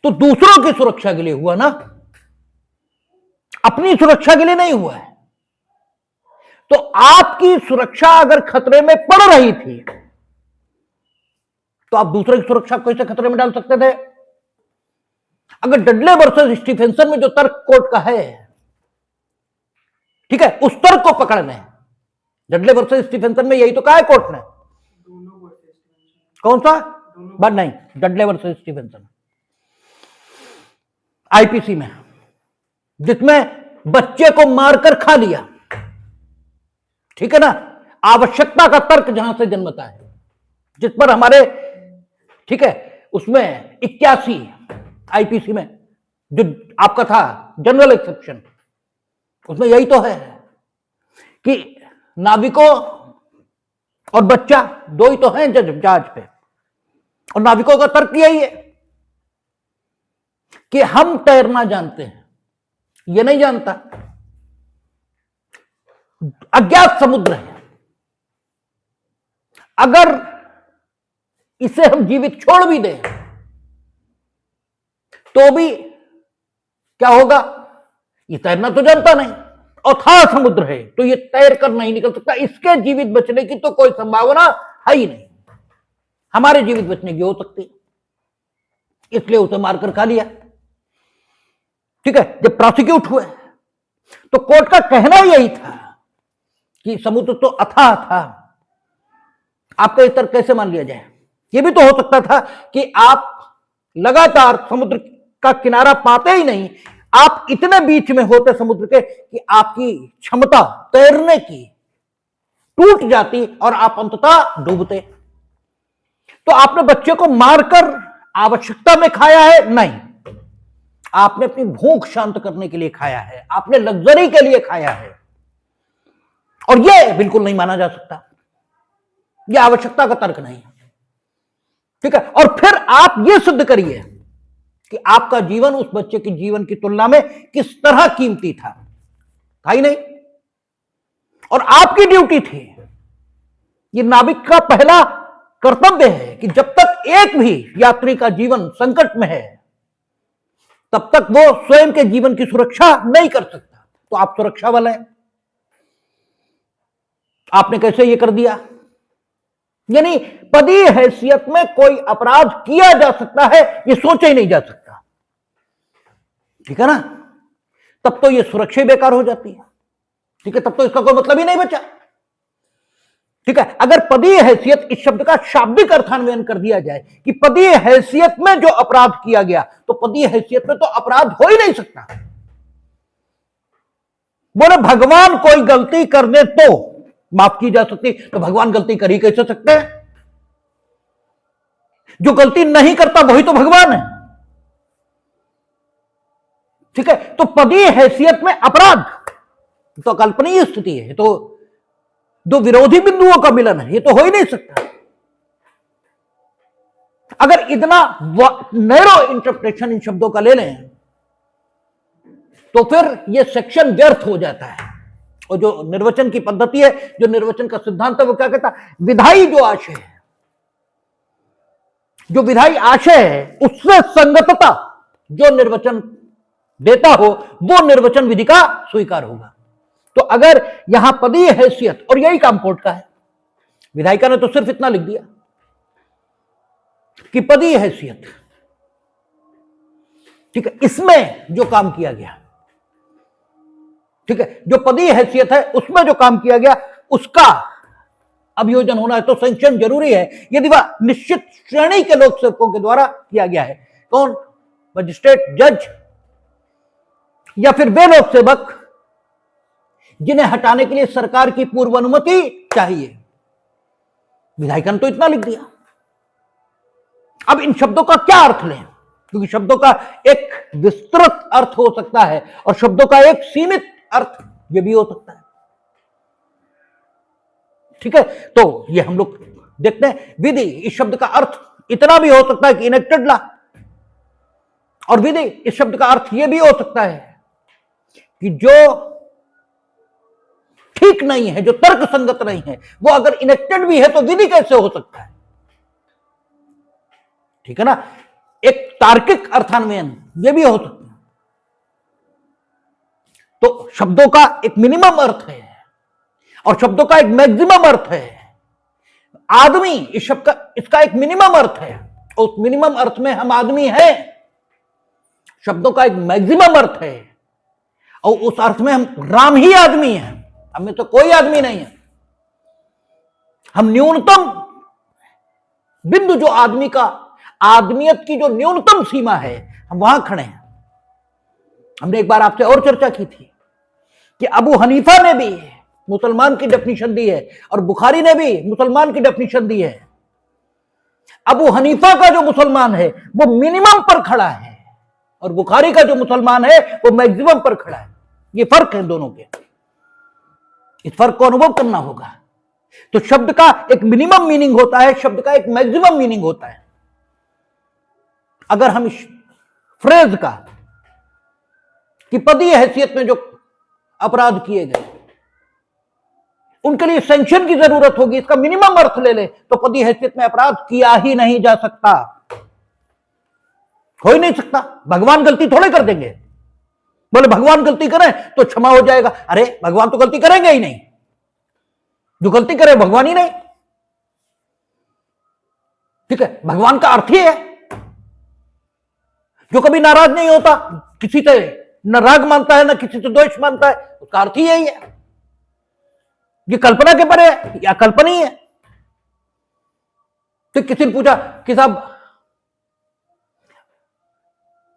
तो दूसरों की सुरक्षा के लिए हुआ ना, अपनी सुरक्षा के लिए नहीं हुआ है। तो आपकी सुरक्षा अगर खतरे में पड़ रही थी तो आप दूसरे की सुरक्षा कैसे खतरे में डाल सकते थे? अगर डडले वर्सेस स्टीफेंसन में जो तर्क कोर्ट का है, ठीक है, उस तर्क को पकड़ना है। डडले वर्सेस स्टीफेंसन में यही तो कहा है कोर्ट ने। कौन सा बात? नहीं, डडले वर्सेस स्टीफेंसन आईपीसी में, जिसमें बच्चे को मारकर खा लिया, ठीक है ना, आवश्यकता का तर्क जहां से जन्मता है, जिस पर हमारे, ठीक है, उसमें 81 आईपीसी में जो आपका था जनरल एक्सेप्शन, उसमें यही तो है कि नाविकों और बच्चा दो ही तो हैं जहाज पे, और नाविकों का तर्क यही है कि हम तैरना जानते हैं, ये नहीं जानता, अज्ञात समुद्र है, अगर इसे हम जीवित छोड़ भी दें तो भी क्या होगा, ये तैरना तो जानता नहीं, अथाह समुद्र है तो ये तैर कर नहीं निकल सकता, इसके जीवित बचने की तो कोई संभावना है ही नहीं। हमारे जीवित बचने की हो सकती, इसलिए उसे मारकर खा लिया। ठीक है, जब प्रोसिक्यूट हुए तो कोर्ट का कहना यही था कि समुद्र तो अथाह था, आपका इस तर्क कैसे मान लिया जाए? यह भी तो हो सकता था कि आप लगातार समुद्र का किनारा पाते ही नहीं, आप इतने बीच में होते समुद्र के कि आपकी क्षमता तैरने की टूट जाती और आप अंततः डूबते। तो आपने बच्चे को मारकर आवश्यकता में खाया है? नहीं, आपने अपनी भूख शांत करने के लिए खाया है, आपने लग्जरी के लिए खाया है, और यह बिल्कुल नहीं माना जा सकता, यह आवश्यकता का तर्क नहीं। ठीक है, और फिर आप यह सिद्ध करिए कि आपका जीवन उस बच्चे के जीवन की तुलना में किस तरह कीमती था ही नहीं, और आपकी ड्यूटी थी, यह नाविक का पहला कर्तव्य है कि जब तक एक भी यात्री का जीवन संकट में है तब तक वो स्वयं के जीवन की सुरक्षा नहीं कर सकता। तो आप सुरक्षा वाले हैं, आपने कैसे ये कर दिया? यानी पदीय हैसियत में कोई अपराध किया जा सकता है ये सोचा ही नहीं जा सकता, ठीक है ना? तब तो ये सुरक्षा बेकार हो जाती है। ठीक है, तब तो इसका कोई मतलब ही नहीं बचा। ठीक है, अगर पदीय हैसियत इस शब्द का शाब्दिक अर्थान्वयन कर दिया जाए कि पदीय हैसियत में जो अपराध किया गया, तो पदीय हैसियत में तो अपराध हो ही नहीं सकता। बोले भगवान कोई गलती करने तो माफ की जा सकती, तो भगवान गलती कर ही कैसे सकते हैं? जो गलती नहीं करता वही तो भगवान है। ठीक है, तो पदीय हैसियत में अपराध तो कल्पनीय स्थिति है, तो दो विरोधी बिंदुओं का मिलन है, ये तो हो ही नहीं सकता। अगर इतना नैरो इंटरप्रिटेशन इन शब्दों का ले लें तो फिर ये सेक्शन व्यर्थ हो जाता है। और जो निर्वचन की पद्धति है, जो निर्वचन का सिद्धांत है, वो क्या कहता है? विधायी जो आशय है, जो विधायी आशय है उससे संगतता जो निर्वचन देता हो वो निर्वचन विधि का स्वीकार होगा। तो अगर यहां पदीय हैसियत, और यही काम कोर्ट का है, विधायिका ने तो सिर्फ इतना लिख दिया कि पदीय हैसियत, ठीक है, इसमें जो काम किया गया, ठीक है, जो पदीय हैसियत है उसमें जो काम किया गया उसका अभियोजन होना है, तो सैंक्शन जरूरी है यदि वह निश्चित श्रेणी के लोक सेवकों के द्वारा किया गया है। कौन? मजिस्ट्रेट, जज, या फिर वे लोक सेवक जिन्हें हटाने के लिए सरकार की पूर्व अनुमति चाहिए। विधायिका ने तो इतना लिख दिया। अब इन शब्दों का क्या अर्थ लें? क्योंकि शब्दों का एक विस्तृत अर्थ हो सकता है और शब्दों का एक सीमित अर्थ ये भी हो सकता है। ठीक है, तो ये हम लोग देखते हैं। विधि, इस शब्द का अर्थ इतना भी हो सकता है कि इनेक्टेड लॉ, और विधि इस शब्द का अर्थ यह भी हो सकता है कि जो ठीक नहीं है, जो तर्क संगत नहीं है, वो अगर इनेक्टेड भी है तो विधि कैसे हो सकता है? ठीक है ना, एक तार्किक अर्थान्वयन ये भी हो सकता है। तो शब्दों का एक मिनिमम अर्थ है और शब्दों का एक मैक्सिमम अर्थ है। आदमी इस शब्द का, इसका एक मिनिमम अर्थ है, उस मिनिमम अर्थ में हम आदमी हैं। शब्दों का एक मैक्सिमम अर्थ है और उस अर्थ में हम राम ही आदमी हैं, हमें तो कोई आदमी नहीं है। हम न्यूनतम बिंदु, जो आदमी का, आदमियत की जो न्यूनतम सीमा है, हम वहां खड़े हैं। हमने एक बार आपसे और चर्चा की थी कि अबू हनीफा ने भी मुसलमान की डेफिनेशन दी है और बुखारी ने भी मुसलमान की डेफिनेशन दी है। अबू हनीफा का जो मुसलमान है वो मिनिमम पर खड़ा है और बुखारी का जो मुसलमान है वो मैक्सिमम पर खड़ा है। ये फर्क है दोनों के, इस फर्क को अनुभव करना होगा। तो शब्द का एक मिनिमम मीनिंग होता है, शब्द का एक मैक्सिमम मीनिंग होता है। अगर हम इस फ्रेज का कि पदीय हैसियत में जो अपराध किए गए उनके लिए सैंक्शन की जरूरत होगी, इसका मिनिमम अर्थ ले ले तो पदीय हैसियत में अपराध किया ही नहीं जा सकता, हो ही नहीं सकता। भगवान गलती थोड़े कर देंगे। बोले भगवान गलती करें तो क्षमा हो जाएगा, अरे भगवान तो गलती करेंगे ही नहीं, जो गलती करे भगवान ही नहीं। ठीक है, भगवान का अर्थ ही है जो कभी नाराज नहीं होता, किसी से न राग मानता है न किसी से द्वेष मानता है, उसका अर्थ ही यही है। ये कल्पना के परे है या कल्पनीय है? तो किसी ने पूछा कि साहब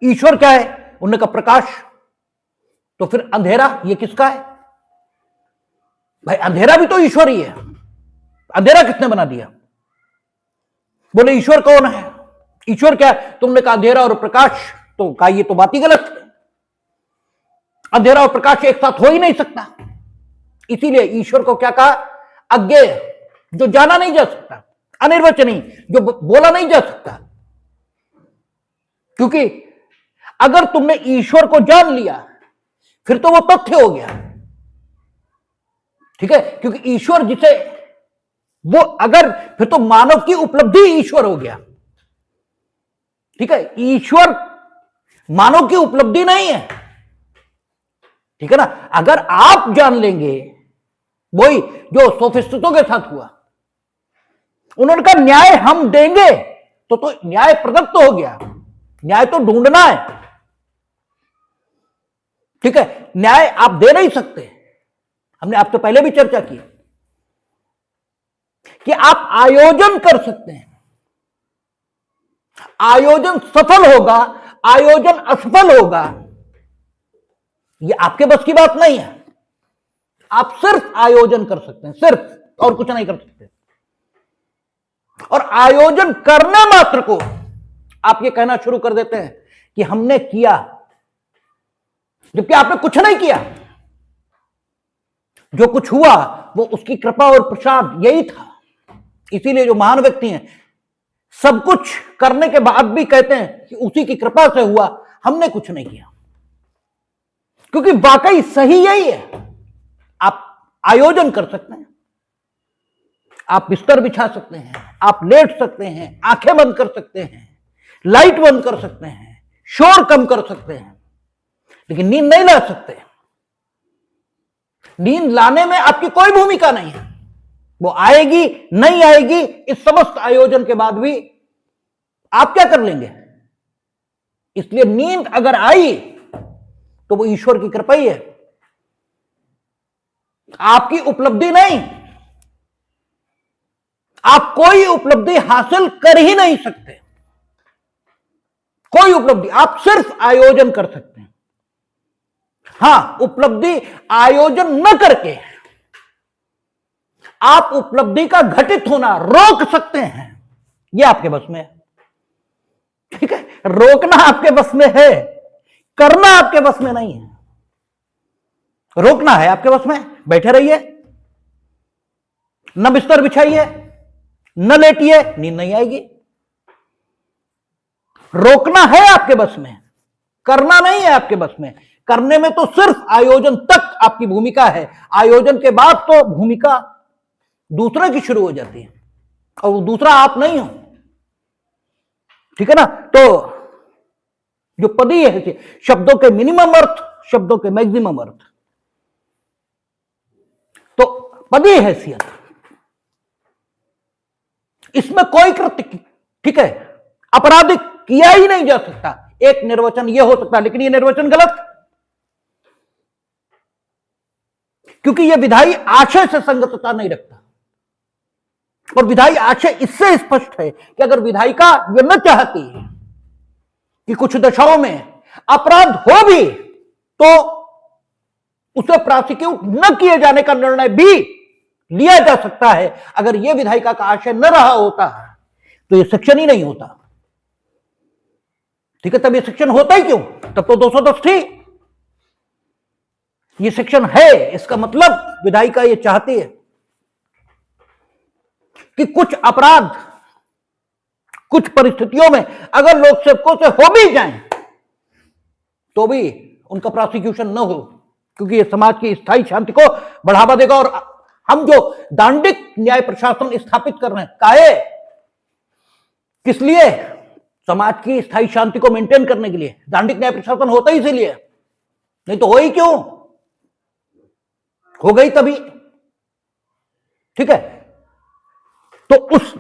ईश्वर क्या है? उन्होंने कहा प्रकाश। तो फिर अंधेरा ये किसका है? भाई अंधेरा भी तो ईश्वर ही है, अंधेरा किसने बना दिया? बोले ईश्वर कौन है, ईश्वर क्या है? तुमने कहा अंधेरा और प्रकाश, तो कहा ये तो बात ही गलत है, अंधेरा और प्रकाश एक साथ हो ही नहीं सकता। इसीलिए ईश्वर को क्या कहा? अज्ञेय, जो जाना नहीं जा सकता, अनिर्वचनीय, जो बोला नहीं जा सकता। क्योंकि अगर तुमने ईश्वर को जान लिया फिर तो वो तथ्य हो गया। ठीक है, क्योंकि ईश्वर जिसे वो, अगर फिर तो मानव की उपलब्धि ईश्वर हो गया। ठीक है, ईश्वर मानव की उपलब्धि नहीं है। ठीक है ना, अगर आप जान लेंगे, वही जो सोफिस्टिकों के साथ हुआ, उन्होंने कहा न्याय हम देंगे, तो न्याय प्रदत्त हो गया, न्याय तो ढूंढना है। ठीक है, न्याय आप दे नहीं सकते, हमने आपसे पहले भी चर्चा की कि आप आयोजन कर सकते हैं, आयोजन सफल होगा, आयोजन असफल होगा, यह आपके बस की बात नहीं है। आप सिर्फ आयोजन कर सकते हैं, सिर्फ, और कुछ नहीं कर सकते। और आयोजन करने मात्र को आप ये कहना शुरू कर देते हैं कि हमने किया, जबकि आपने कुछ नहीं किया। जो कुछ हुआ वो उसकी कृपा और प्रसाद यही था। इसीलिए जो महान व्यक्ति हैं सब कुछ करने के बाद भी कहते हैं कि उसी की कृपा से हुआ, हमने कुछ नहीं किया। क्योंकि वाकई सही यही है। आप आयोजन कर सकते हैं, आप बिस्तर बिछा सकते हैं, आप लेट सकते हैं, आंखें बंद कर सकते हैं, लाइट बंद कर सकते हैं, शोर कम कर सकते हैं, लेकिन नींद नहीं ला सकते। नींद लाने में आपकी कोई भूमिका नहीं है। वो आएगी नहीं आएगी, इस समस्त आयोजन के बाद भी आप क्या कर लेंगे। इसलिए नींद अगर आई तो वो ईश्वर की कृपा ही है, आपकी उपलब्धि नहीं। आप कोई उपलब्धि हासिल कर ही नहीं सकते, कोई उपलब्धि। आप सिर्फ आयोजन कर सकते हैं। हां, उपलब्धि आयोजन न करके आप उपलब्धि का घटित होना रोक सकते हैं, यह आपके बस में है। ठीक है, रोकना आपके बस में है, करना आपके बस में नहीं है। रोकना है आपके बस में, बैठे रहिए, न बिस्तर बिछाइए, न लेटिए, नींद नहीं आएगी। रोकना है आपके बस में, करना नहीं है आपके बस में। करने में तो सिर्फ आयोजन तक आपकी भूमिका है, आयोजन के बाद तो भूमिका दूसरे की शुरू हो जाती है, और वो दूसरा आप नहीं हो। ठीक है ना। तो जो पदीय है, शब्दों के मिनिमम अर्थ, शब्दों के मैक्सिमम अर्थ। तो पदीय हैसियत, इसमें कोई कृत्य, ठीक है, आपराधिक किया ही नहीं जा सकता। एक निर्वचन यह हो सकता है, लेकिन यह निर्वचन गलत, क्योंकि यह विधायी आशय से संगतता नहीं रखता। और विधायी आशय इससे स्पष्ट है कि अगर विधायिका यह न चाहती कि कुछ दशाओं में अपराध हो भी तो उसे प्रोसिक्यूट न किए जाने का निर्णय भी लिया जा सकता है। अगर यह विधायिका का आशय न रहा होता तो यह सेक्शन ही नहीं होता। ठीक है, तब यह सेक्शन होता ही क्यों, तब तो 210 थी। यह सेक्शन है, इसका मतलब विधायिका यह चाहती है कि कुछ अपराध कुछ परिस्थितियों में अगर लोक सेवकों से हो भी जाएं तो भी उनका प्रोसिक्यूशन न हो, क्योंकि यह समाज की स्थायी शांति को बढ़ावा देगा। और हम जो दांडिक न्याय प्रशासन स्थापित कर रहे हैं, काहे, किस लिए, समाज की स्थायी शांति को मेंटेन करने के लिए। दांडिक न्याय प्रशासन होता ही इसीलिए, नहीं तो हो ही क्यों, हो गई तभी। ठीक है, तो उस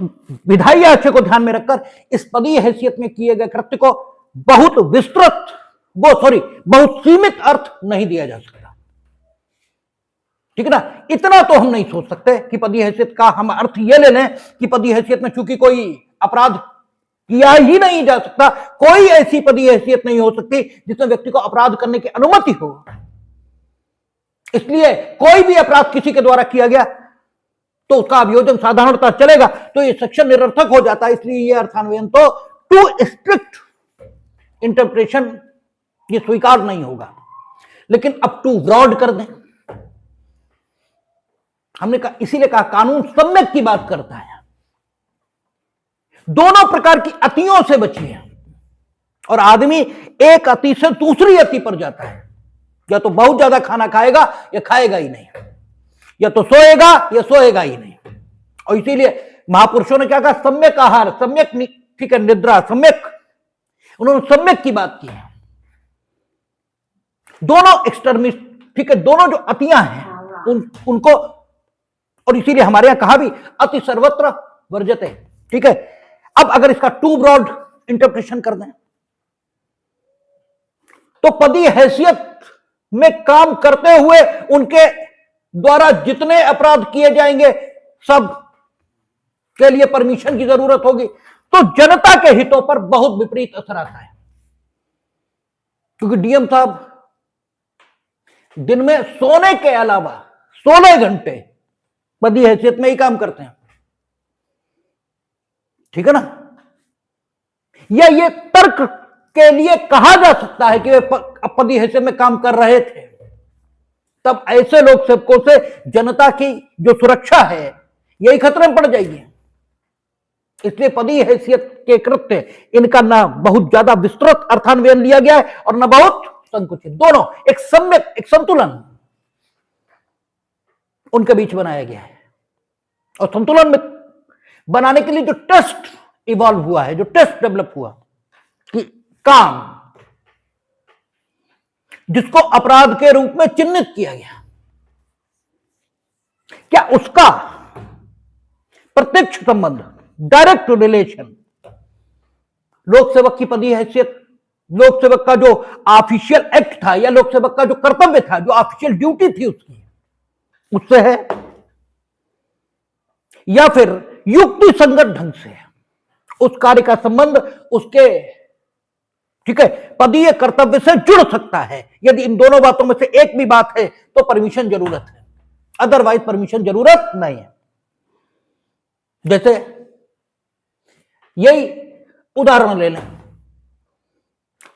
विधायी आशय को ध्यान में रखकर इस पदीय हैसियत में किए गए कृत्य को बहुत विस्तृत, बहुत सीमित अर्थ नहीं दिया जा सकता। ठीक है ना। इतना तो हम नहीं सोच सकते कि पदीय हैसियत का हम अर्थ यह ले लें कि पदीय हैसियत में चूंकि कोई अपराध किया ही नहीं जा सकता, कोई ऐसी पदीय हैसियत नहीं हो सकती जिसमें व्यक्ति को अपराध करने की अनुमति हो, इसलिए कोई भी अपराध किसी के द्वारा किया गया तो उसका अभियोजन साधारणतः चलेगा, तो यह सेक्शन निरर्थक हो जाता है। इसलिए यह अर्थान्वयन तो टू स्ट्रिक्ट इंटरप्रिटेशन ये स्वीकार नहीं होगा। लेकिन अब टू ब्रॉड कर दें, हमने कहा, इसीलिए कहा कानून सम्यक की बात करता है, दोनों प्रकार की अतियों से बचिए। और आदमी एक अति से दूसरी अति पर जाता है, या तो बहुत ज्यादा खाना खाएगा या खाएगा ही नहीं, या तो सोएगा या सोएगा ही नहीं। और इसीलिए महापुरुषों ने क्या कहा, सम्यक आहार, सम्यक, ठीक है, निद्रा, सम्यक, उन्होंने सम्यक की बात की है। दोनों एक्सट्रीमिस्ट, ठीक है, दोनों जो अतियां हैं उनको, और इसीलिए हमारे यहां कहा भी अति सर्वत्र वर्जते। ठीक है, अब अगर इसका टू ब्रॉड इंटरप्रिटेशन कर दें तो पदीय हैसियत में काम करते हुए उनके द्वारा जितने अपराध किए जाएंगे सब के लिए परमिशन की जरूरत होगी, तो जनता के हितों पर बहुत विपरीत असर आता है। क्योंकि डीएम साहब दिन में सोने के अलावा 16 घंटे पदी हैसियत में ही काम करते हैं, ठीक है ना। या ये तर्क के लिए कहा जा सकता है कि वे पदी हैसियत में काम कर रहे थे, तब ऐसे लोक सेवकों से जनता की जो सुरक्षा है यही खतरे में पड़ जाएगी। इसलिए पदी हैसियत के कृत्य इनका ना बहुत ज्यादा विस्तृत अर्थान्वयन लिया गया है और ना बहुत संकुचित, दोनों एक सम्यक, एक संतुलन उनके बीच बनाया गया है। और संतुलन में बनाने के लिए जो टेस्ट इवॉल्व हुआ है, जो टेस्ट डेवलप हुआ कि काम जिसको अपराध के रूप में चिन्हित किया गया, क्या उसका प्रत्यक्ष संबंध, डायरेक्ट रिलेशन लोक सेवक की पदी हैसियत, लोक सेवक का जो ऑफिशियल एक्ट था या लोक सेवक का जो कर्तव्य था, जो ऑफिशियल ड्यूटी थी उसकी, उससे है, या फिर युक्ति संगत ढंग से उस कार्य का संबंध उसके, ठीक है, पदीय कर्तव्य से जुड़ सकता है। यदि इन दोनों बातों में से एक भी बात है तो परमिशन जरूरत है, अदरवाइज परमिशन जरूरत नहीं है। जैसे यही उदाहरण ले लें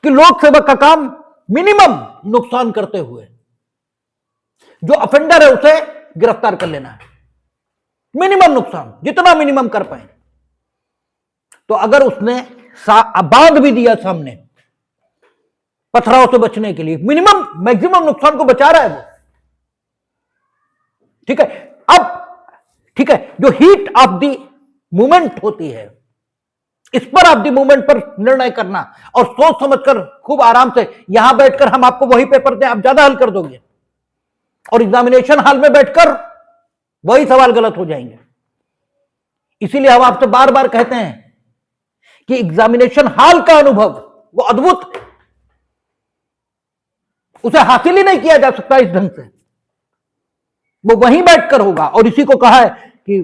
कि लोक सेवक का काम मिनिमम नुकसान करते हुए जो अफेंडर है उसे गिरफ्तार कर लेना है, मिनिमम नुकसान जितना मिनिमम कर पाए। तो अगर उसने बांध भी दिया सामने पथराव से बचने के लिए, मिनिमम मैक्सिमम नुकसान को बचा रहा है वो, ठीक है। अब ठीक है, जो हीट ऑफ द मूवमेंट होती है, इस पर ऑफ द मूवमेंट पर निर्णय करना और सोच समझकर खूब आराम से यहां बैठकर हम आपको वही पेपर दें, आप ज्यादा हल कर दोगे, और एग्जामिनेशन हॉल में बैठकर वही सवाल गलत हो जाएंगे। इसीलिए हम आपसे बार बार कहते हैं कि एग्जामिनेशन हॉल का अनुभव वो अद्भुत है, उसे हासिल ही नहीं किया जा सकता इस ढंग से, वो वहीं बैठकर होगा। और इसी को कहा है कि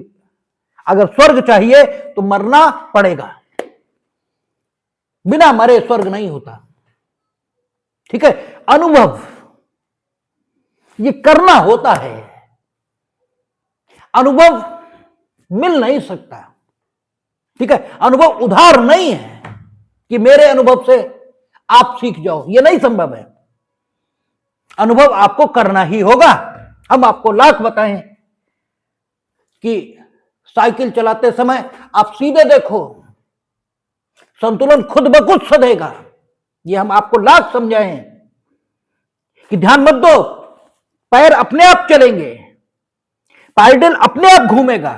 अगर स्वर्ग चाहिए तो मरना पड़ेगा, बिना मरे स्वर्ग नहीं होता, ठीक है। अनुभव ये करना होता है, अनुभव मिल नहीं सकता, ठीक है। अनुभव उधार नहीं है कि मेरे अनुभव से आप सीख जाओ, ये नहीं संभव है। अनुभव आपको करना ही होगा। हम आपको लाख बताएं कि साइकिल चलाते समय आप सीधे देखो, संतुलन खुद ब खुद सधेगा। ये हम आपको लाख समझाएं कि ध्यान मत दो, पैर अपने आप चलेंगे, पैडल अपने आप घूमेगा,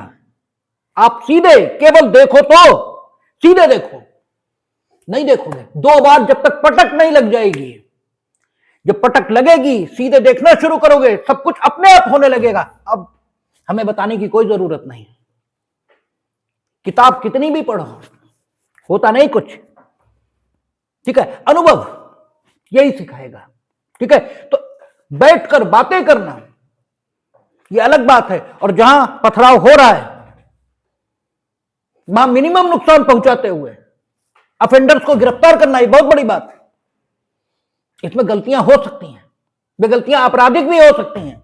आप सीधे केवल देखो, तो सीधे देखो, नहीं देखोगे 2 बार जब तक पटक नहीं लग जाएगी। जब पटक लगेगी सीधे देखना शुरू करोगे, सब कुछ अपने आप होने लगेगा। अब हमें बताने की कोई जरूरत नहीं, किताब कितनी भी पढ़ो होता नहीं कुछ, ठीक है। अनुभव यही सिखाएगा, ठीक है। तो बैठकर बातें करना ये अलग बात है, और जहां पथराव हो रहा है वहां मिनिमम नुकसान पहुंचाते हुए अफेंडर्स को गिरफ्तार करना ये बहुत बड़ी बात है। इसमें गलतियां हो सकती हैं, वे गलतियां आपराधिक भी हो सकती हैं,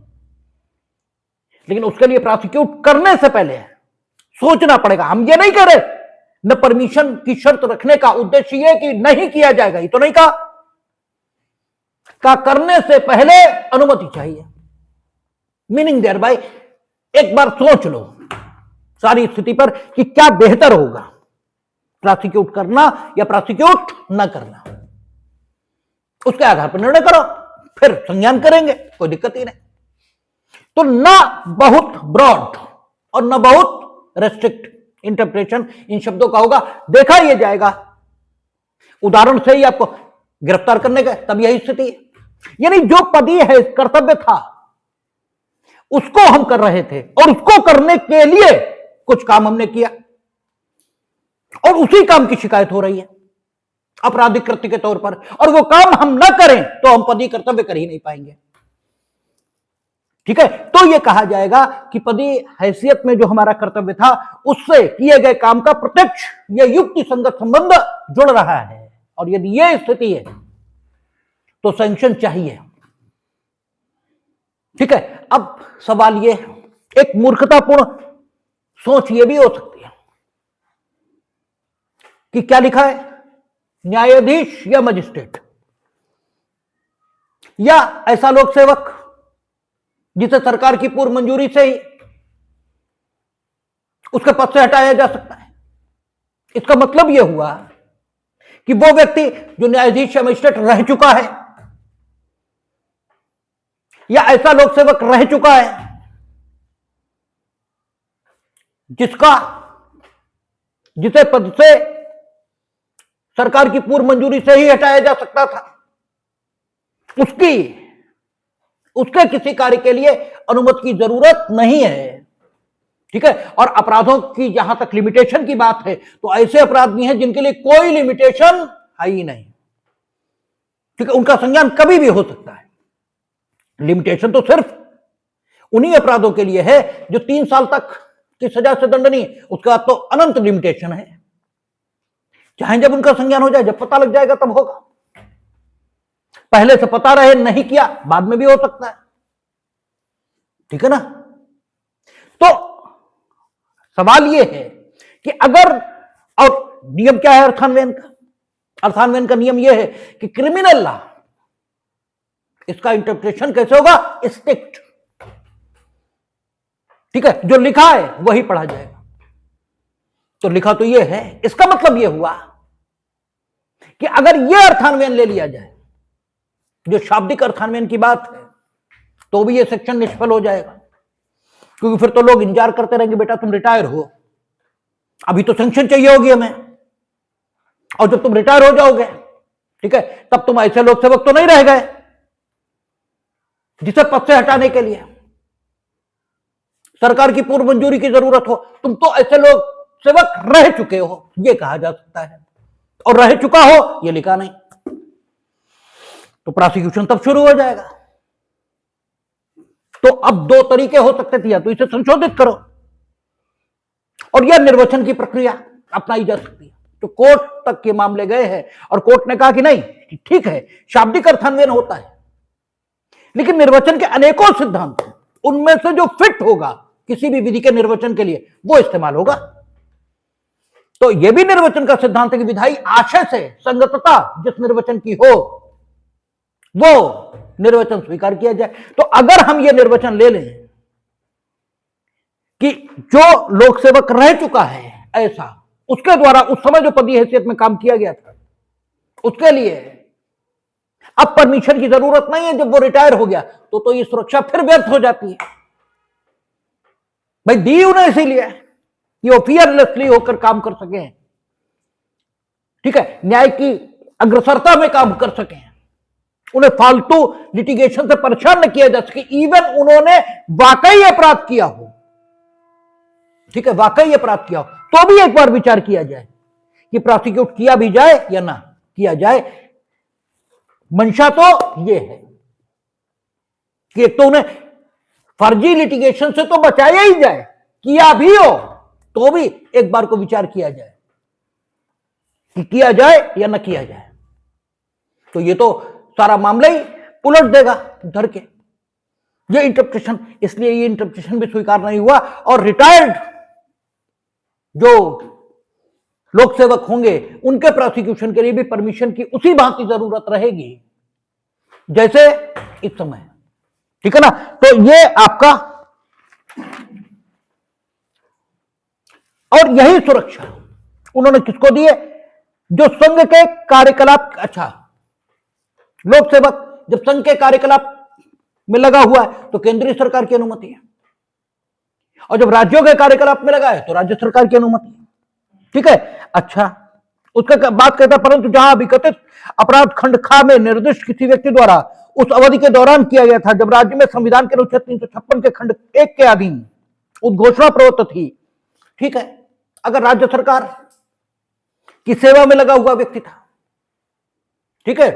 लेकिन उसके लिए प्रोसिक्यूट करने से पहले सोचना पड़ेगा। हम ये नहीं कह रहे न परमिशन की शर्त रखने का उद्देश्य ये कि नहीं किया जाएगा, ये तो नहीं कहा करने से पहले अनुमति चाहिए। मीनिंग देयर बाय एक बार सोच लो सारी स्थिति पर कि क्या बेहतर होगा, प्रोसिक्यूट करना या प्रोसिक्यूट न करना, उसके आधार पर निर्णय करो, फिर संज्ञान करेंगे, कोई दिक्कत ही नहीं। तो ना बहुत ब्रॉड और ना बहुत रेस्ट्रिक्ट इंटरप्रिटेशन इन शब्दों का होगा, देखा यह जाएगा। उदाहरण से ही आपको गिरफ्तार करने का तब यही स्थिति है, यानी जो पदी है कर्तव्य था उसको हम कर रहे थे और उसको करने के लिए कुछ काम हमने किया और उसी काम की शिकायत हो रही है आपराधिक कृत्य के तौर पर, और वो काम हम ना करें तो हम पदी कर्तव्य कर ही नहीं पाएंगे। ठीक है, तो यह कहा जाएगा कि पदीय हैसियत में जो हमारा कर्तव्य था उससे किए गए काम का प्रत्यक्ष या युक्ति संगत संबंध जुड़ रहा है, और यदि यह स्थिति है तो सैंक्शन चाहिए। ठीक है, अब सवाल यह, एक मूर्खतापूर्ण सोच यह भी हो सकती है कि क्या लिखा है, न्यायाधीश या मजिस्ट्रेट या ऐसा लोक सेवक जिसे सरकार की पूर्व मंजूरी से ही उसके पद से हटाया जा सकता है। इसका मतलब यह हुआ कि वो व्यक्ति जो न्यायाधीश या मजिस्ट्रेट रह चुका है या ऐसा लोक सेवक रह चुका है जिसे पद से सरकार की पूर्व मंजूरी से ही हटाया जा सकता था, उसके किसी कार्य के लिए अनुमति की जरूरत नहीं है। ठीक है, और अपराधों की जहां तक लिमिटेशन की बात है तो ऐसे अपराध भी हैं जिनके लिए कोई लिमिटेशन है ही नहीं। ठीक है, उनका संज्ञान कभी भी हो सकता है। लिमिटेशन तो सिर्फ उन्हीं अपराधों के लिए है जो 3 साल तक की सजा से दंडनीय, उसके बाद तो अनंत लिमिटेशन है। चाहे जब उनका संज्ञान हो जाए, जब पता लग जाएगा तब होगा। पहले से पता रहे नहीं किया, बाद में भी हो सकता है। ठीक है ना? तो सवाल यह है कि अगर, और नियम क्या है अर्थान्वयन का? अर्थान्वयन का नियम यह है कि क्रिमिनल लॉ, इसका इंटरप्रिटेशन कैसे होगा? स्ट्रिक्ट। ठीक है, जो लिखा है वही पढ़ा जाएगा। तो लिखा तो यह है, इसका मतलब यह हुआ कि अगर यह अर्थान्वयन ले लिया जाए, जो शाब्दिक अर्थान्वयन की बात है, तो भी यह सेक्शन निष्फल हो जाएगा, क्योंकि फिर तो लोग इंतजार करते रहेंगे, बेटा तुम रिटायर हो, अभी तो सैंक्शन चाहिए होगी हमें, और जब तुम रिटायर हो जाओगे, ठीक है, तब तुम ऐसे लोक सेवक तो नहीं रह गए जिसे पद से हटाने के लिए सरकार की पूर्व मंजूरी की जरूरत हो। तुम तो ऐसे लोक सेवक रह चुके हो, यह कहा जा सकता है, और रह चुका हो यह लिखा नहीं, तो प्रोसिक्यूशन तब शुरू हो जाएगा। तो अब 2 तरीके हो सकते थे, या तो इसे संशोधित करो और यह निर्वाचन की प्रक्रिया अपनाई जा सकती है। तो कोर्ट तक के मामले गए हैं और कोर्ट ने कहा कि नहीं, ठीक है, शाब्दिक अर्थान्वयन होता है, लेकिन निर्वाचन के अनेकों सिद्धांत हैं, उनमें से जो फिट होगा किसी भी विधि के निर्वचन के लिए वो इस्तेमाल होगा। तो यह भी निर्वचन का सिद्धांत है कि विधायी आशय से संगतता जिस निर्वचन की हो वो निर्वचन स्वीकार किया जाए। तो अगर हम यह निर्वचन ले लें कि जो लोक सेवक रह चुका है ऐसा, उसके द्वारा उस समय जो पदीय हैसियत में काम किया गया था, उसके लिए अब परमिशन की जरूरत नहीं है, जब वो रिटायर हो गया तो ये सुरक्षा फिर व्यर्थ हो जाती है। भाई दी उन्हें इसीलिए कि वो फियरलेसली होकर काम कर सके, ठीक है, न्याय की अग्रसरता में काम कर सके, उन्हें फालतू लिटिगेशन से परेशान न किया जा सके, इवन उन्होंने वाकई अपराध किया हो, ठीक है, वाकई अपराध किया हो, तो भी एक बार विचार किया जाए कि प्रोसिक्यूट किया भी जाए या ना किया जाए। मंशा तो यह है कि एक तो उन्हें फर्जी लिटिगेशन से तो बचाया ही जाए, किया भी हो तो भी एक बार को विचार किया जाए कि किया जाए या ना किया जाए। तो ये तो सारा मामला ही उलट देगा धर के, ये इंटरप्रिटेशन, इसलिए ये इंटरप्रिटेशन भी स्वीकार नहीं हुआ। और रिटायर्ड जो लोक सेवक होंगे उनके प्रोसिक्यूशन के लिए भी परमिशन की उसी भांति जरूरत रहेगी जैसे इस समय, ठीक है ना। तो ये आपका, और यही सुरक्षा उन्होंने किसको दी है? जो संघ के कार्यकलाप, अच्छा, लोक सेवक जब संघ के कार्यकलाप में लगा हुआ है तो केंद्रीय सरकार की अनुमति है, और जब राज्यों के कार्यकलाप में लगा है तो राज्य सरकार की अनुमति है, ठीक है। अच्छा, उसका बात कहता है, परंतु जहां विकथित अपराध खंड खा में निर्दिष्ट किसी व्यक्ति द्वारा उस अवधि के दौरान किया गया था जब राज्य में संविधान के अनुच्छेद 356 के खंड 1 के अधीन उद्घोषणा प्रवृत्त थी, ठीक है। अगर राज्य सरकार की सेवा में लगा हुआ व्यक्ति था, ठीक है,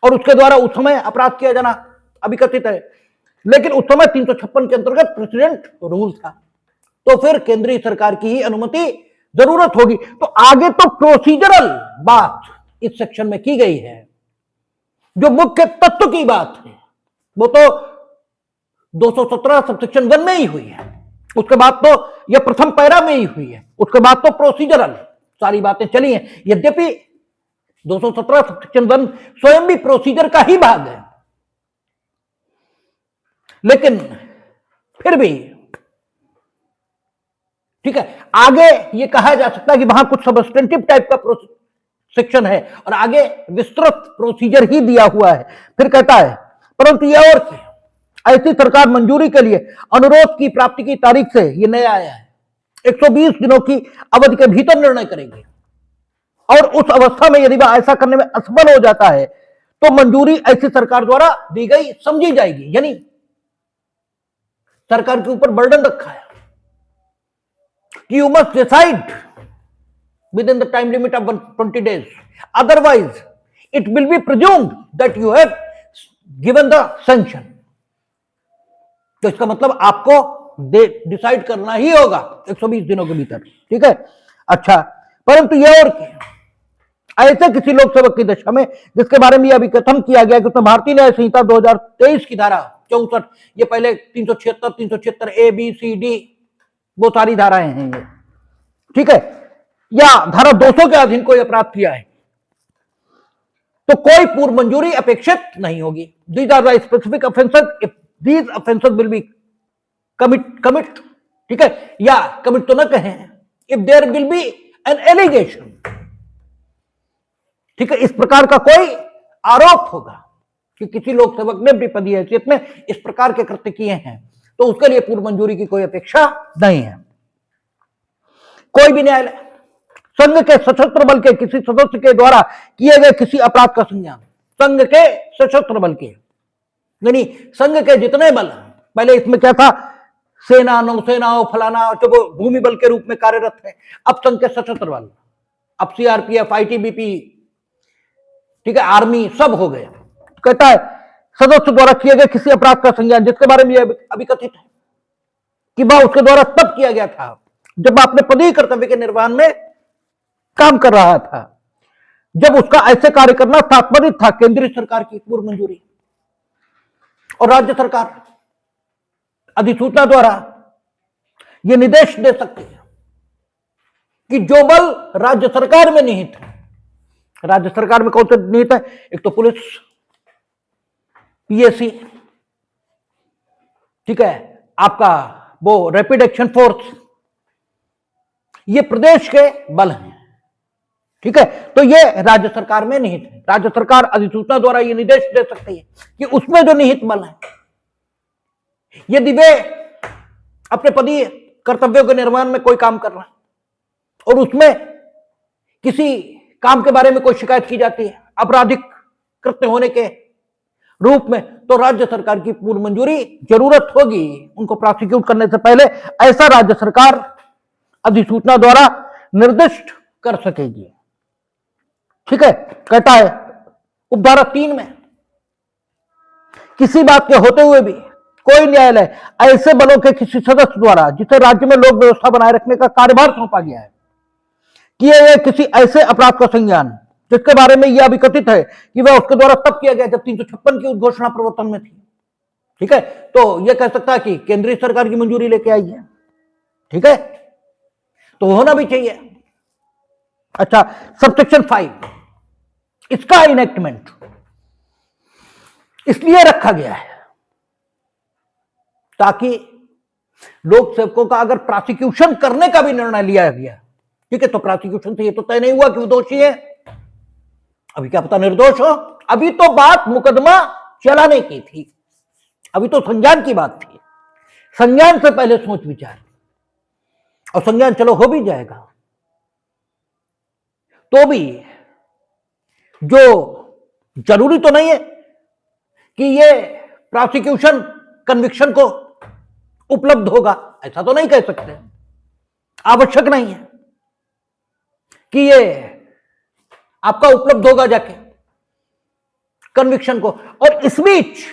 और उसके द्वारा उस समय अपराध किया जाना अभिकथित है, लेकिन उस समय 356 के अंतर्गत प्रेसिडेंट रूल था, तो फिर केंद्रीय सरकार की ही अनुमति जरूरत होगी। तो आगे तो प्रोसीजरल बात इस सेक्शन में की गई है, जो मुख्य तत्व की बात है वो तो 217 सबसेक्शन 1 में ही हुई है, उसके बाद तो यह प्रथम पैरा में ही हुई है, उसके बाद तो प्रोसीजरल सारी बातें चली हैं। यद्यपि 217 सबसेक्शन 1 स्वयं भी प्रोसीजर का ही भाग है, लेकिन फिर भी ठीक है, आगे ये कहा जा सकता है कि वहां कुछ सबस्टेंटिव टाइप का सेक्शन है और आगे विस्तृत प्रोसीजर ही दिया हुआ है। फिर कहता है परंतु यह और ऐसी सरकार मंजूरी के लिए अनुरोध की प्राप्ति की तारीख से यह नया आया है 120 दिनों की अवधि के भीतर निर्णय करेंगे, और उस अवस्था में यदि वह ऐसा करने में असफल हो जाता है तो मंजूरी ऐसी सरकार द्वारा दी गई समझी जाएगी। यानी सरकार के ऊपर बर्डन रखा है कि you must decide with in the time limit of 120 days, otherwise it will be presumed that you have given the sanction। तो इसका मतलब आपको डिसाइड करना ही होगा 120 दिनों के भीतर, ठीक है। अच्छा, परंतु यह और ऐसे किसी लोक सेवक की दशा में जिसके बारे में यह अभी कथन किया गया कि भारतीय न्याय संहिता 2023 की धारा 64, ये पहले 376 ए बी सी डी वो सारी धाराएं हैं ये, ठीक है, या धारा 200 के अधीन कोई अपराध किया है तो कोई पूर्व मंजूरी अपेक्षित नहीं होगी। These are the specific offences if these offences will be commit, ठीक है, या कमिट तो ना कहें, if there will be an allegation, ठीक है, इस प्रकार का कोई आरोप होगा कि किसी लोक सेवक ने विपदीय हैसियत में इस प्रकार के कृत्य किए हैं, तो उसके लिए पूर्व मंजूरी की कोई अपेक्षा नहीं है। कोई भी न्यायालय संघ के सशस्त्र बल के किसी सदस्य के द्वारा किए गए किसी अपराध का संज्ञान, संघ के सशस्त्र बल के यानी संघ के जितने बल, पहले इसमें क्या था, सेना, नौसेना, फलाना, जो वो भूमि बल के रूप में कार्यरत है, अब संघ के सशस्त्र बल, अब सीआरपीएफ, आईटीबीपी, ठीक है, आर्मी सब हो गए। कहता है सदस्य द्वारा किए गए किसी अपराध का संज्ञान जिसके बारे में अभी कथित है कि वह उसके द्वारा तब किया गया था जब अपने पदीय कर्तव्य के निर्वहन में काम कर रहा था, जब उसका ऐसे कार्य करना तात्पर्य था केंद्रीय सरकार की पूर्व मंजूरी और राज्य सरकार अधिसूचना द्वारा यह निर्देश दे सकती है कि जो बल राज्य सरकार में निहित है, राज्य सरकार में कौन से निहित है, एक तो पुलिस, पीएसी, ठीक है, आपका वो रैपिड एक्शन फोर्स, ये प्रदेश के बल हैं, ठीक है, तो ये राज्य सरकार में निहित है। राज्य सरकार अधिसूचना द्वारा ये निर्देश दे सकती है कि उसमें जो निहित बल है यदि वे अपने पदीय कर्तव्यों के निर्वहन में कोई काम कर रहे हैं और उसमें किसी काम के बारे में कोई शिकायत की जाती है आपराधिक कृत्य होने के रूप में, तो राज्य सरकार की पूर्व मंजूरी जरूरत होगी उनको प्रोसिक्यूट करने से पहले, ऐसा राज्य सरकार अधिसूचना द्वारा निर्दिष्ट कर सकेगी, ठीक है। कहता है उपधारा 3 में किसी बात के होते हुए भी कोई न्यायालय ऐसे बलों के किसी सदस्य द्वारा जिसे राज्य में लोक व्यवस्था बनाए रखने का कार्यभार सौंपा गया है किए गए किसी ऐसे अपराध का संज्ञान जिसके बारे में यह अभी कथित है कि वह उसके द्वारा तब किया गया जब 356 की उद्घोषणा प्रवर्तन में थी, ठीक है, तो यह कह सकता है कि केंद्रीय सरकार की मंजूरी लेके आई है, ठीक है, तो होना भी चाहिए। अच्छा, सबसेक्शन 5, इसका इनेक्टमेंट इसलिए रखा गया है ताकि लोक सेवकों का अगर प्रोसिक्यूशन करने का भी निर्णय लिया गया, ठीक है, तो प्रोसिक्यूशन से ये तो तय नहीं हुआ कि वो दोषी है, अभी क्या पता निर्दोष हो, अभी तो बात मुकदमा चलाने की थी, अभी तो संज्ञान की बात थी, संज्ञान से पहले सोच विचार, और संज्ञान चलो हो भी जाएगा तो भी जो जरूरी तो नहीं है कि ये प्रोसिक्यूशन कन्विक्शन को उपलब्ध होगा, ऐसा तो नहीं कह सकते, आवश्यक नहीं है कि ये आपका उपलब्ध होगा जाके कन्विक्शन को। और इस बीच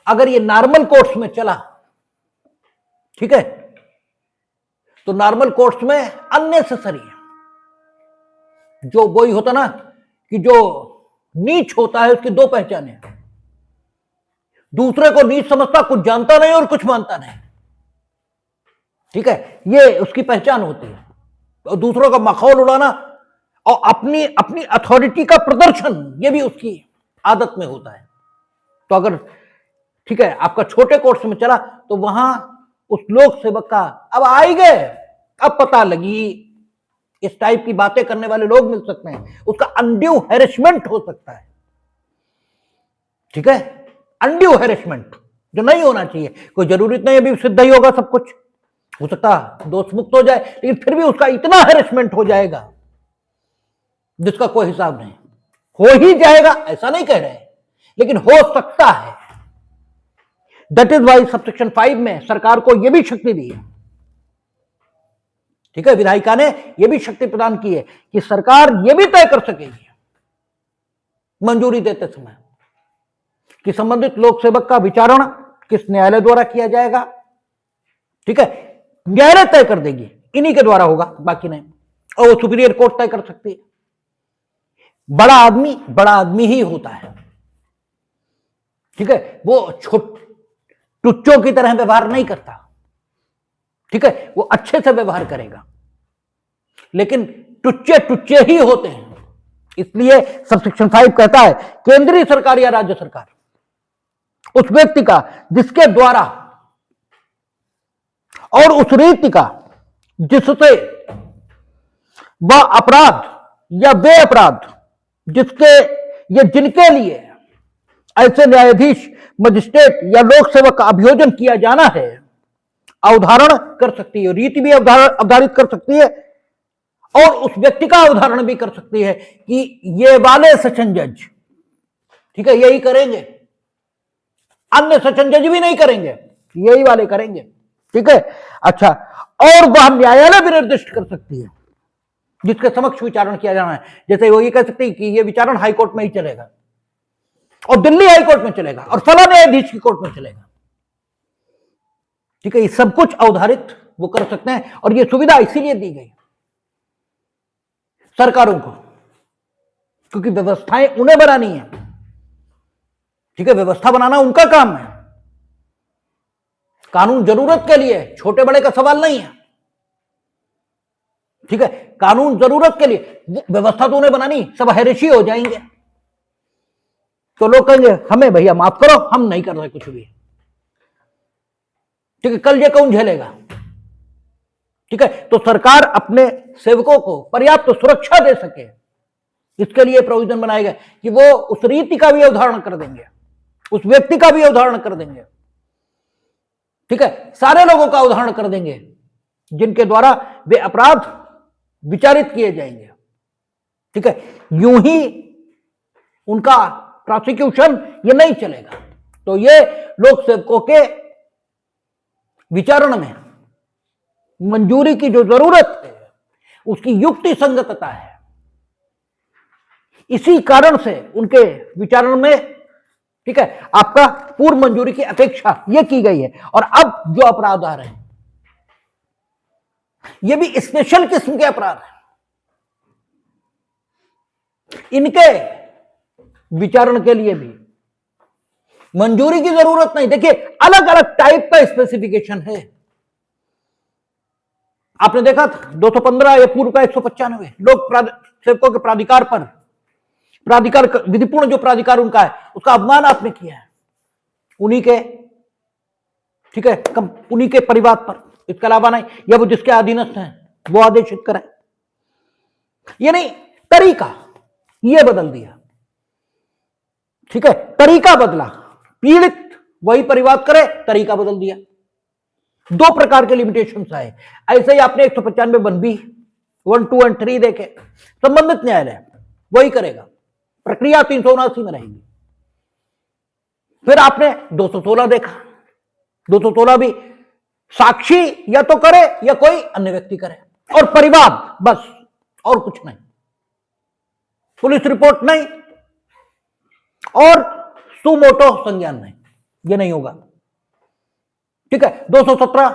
अगर ये नॉर्मल कोर्ट्स में चला, ठीक है, तो नॉर्मल कोर्ट्स में अननेसेसरी जो वही होता ना कि जो नीच होता है उसकी दो पहचाने, दूसरे को नीच समझता, कुछ जानता नहीं और कुछ मानता नहीं, ठीक है, ये उसकी पहचान होती है। और दूसरों का मखौल उड़ाना और अपनी अपनी अथॉरिटी का प्रदर्शन, ये भी उसकी आदत में होता है। तो अगर ठीक है आपका छोटे कोर्स में चला तो वहां उस लोक सेवक का अब आई गए, अब पता लगी, इस टाइप की बातें करने वाले लोग मिल सकते हैं, उसका अनड्यू हैरेसमेंट हो सकता है, ठीक है, अनड्यू हैरेसमेंट जो नहीं होना चाहिए। कोई जरूरी नहीं अभी सिद्ध ही होगा सब कुछ, हो सकता दोष मुक्त हो जाए, लेकिन फिर भी उसका इतना हैरेसमेंट हो जाएगा जिसका कोई हिसाब नहीं। हो ही जाएगा ऐसा नहीं कह रहे, लेकिन हो सकता है। दैट इज वाई सबसेक्शन 5 में सरकार को यह भी शक्ति दी है, ठीक है, विधायिका ने यह भी शक्ति प्रदान की है कि सरकार यह भी तय कर सकेगी मंजूरी देते समय कि संबंधित लोक सेवक का विचारण किस न्यायालय द्वारा किया जाएगा, ठीक है, न्यायालय तय कर देगी, इन्हीं के द्वारा होगा, बाकी नहीं। और वो सुपीरियर कोर्ट तय कर सकती है। बड़ा आदमी ही होता है, ठीक है, वो टुच्चों की तरह व्यवहार नहीं करता, ठीक है, वो अच्छे से व्यवहार करेगा, लेकिन टुच्चे ही होते हैं। इसलिए सबसेक्शन 5 कहता है केंद्रीय सरकार या राज्य सरकार उस व्यक्ति का जिसके द्वारा और उस रीति का जिससे वह अपराध या वे अपराध जिसके या जिनके लिए ऐसे न्यायाधीश, मजिस्ट्रेट या लोक सेवक का अभियोजन किया जाना है अवधारण कर सकती है, रीति भी अवधारित कर सकती है और उस व्यक्ति का अवधारण भी कर सकती है कि ये वाले सेशन जज, ठीक है, यही करेंगे, अन्य सेशन जज भी नहीं करेंगे, यही वाले करेंगे, ठीक है। अच्छा, और वह न्यायालय भी निर्दिष्ट कर सकती है जिसके समक्ष विचारण किया जाना है। जैसे वो ये कह सकती है कि ये विचारण हाईकोर्ट में ही चलेगा और दिल्ली हाईकोर्ट में चलेगा और फला न्यायाधीश की कोर्ट में चलेगा, ठीक है, ये सब कुछ अवधारित वो कर सकते हैं। और ये सुविधा इसीलिए दी गई सरकारों को क्योंकि व्यवस्थाएं उन्हें बनानी है, ठीक है, व्यवस्था बनाना उनका काम है। कानून जरूरत के लिए, छोटे बड़े का सवाल नहीं है, ठीक है, कानून जरूरत के लिए, व्यवस्था तो उन्हें बनानी, सब हैरेशी हो जाएंगे तो लोग कहेंगे हमें भैया माफ करो, हम नहीं कर रहे कुछ भी, ठीक है, कल ये कौन झेलेगा, ठीक है। तो सरकार अपने सेवकों को पर्याप्त सुरक्षा दे सके इसके लिए प्रोविजन बनाए गए कि वो उस रीति का भी अवधारण कर देंगे, उस व्यक्ति का भी अवधारण कर देंगे, ठीक है, सारे लोगों का उदाहरण कर देंगे जिनके द्वारा वे अपराध विचारित किए जाएंगे, ठीक है। यूं ही उनका प्रोसिक्यूशन ये नहीं चलेगा। तो ये लोक सेवकों के विचारण में मंजूरी की जो जरूरत है उसकी युक्ति संगतता है, इसी कारण से उनके विचारण में, ठीक है, आपका पूर्व मंजूरी की अपेक्षा यह की गई है। और अब जो अपराध आ रहे हैं ये भी स्पेशल किस्म के अपराध हैं, इनके विचारण के लिए भी मंजूरी की जरूरत नहीं। देखिए अलग अलग टाइप का स्पेसिफिकेशन है, आपने देखा था 215 या पूर्व का 195 लोक सेवकों के प्राधिकार पर, प्राधिकार विधिपूर्ण जो प्राधिकार उनका है उसका अपमान आपने किया है उन्हीं के, ठीक है, उन्हीं के परिवार पर, इसके अलावा नहीं, या वो जिसके अधीनस्थ हैं वो आदेशित करें, ये नहीं, तरीका ये बदल दिया, ठीक है, तरीका बदला, पीड़ित वही परिवाद करे, तरीका बदल दिया। दो प्रकार के लिमिटेशंस आए। ऐसे ही आपने 195 1B 1, 2 और 3 देखे, संबंधित न्यायालय वही करेगा, प्रक्रिया 379 में रहेगी। फिर आपने 216 देखा, 216 भी साक्षी या तो करे या कोई अन्य व्यक्ति करे, और परिवाद बस, और कुछ नहीं, पुलिस रिपोर्ट नहीं और सुमोटो संज्ञान नहीं, ये नहीं होगा। ठीक है, 217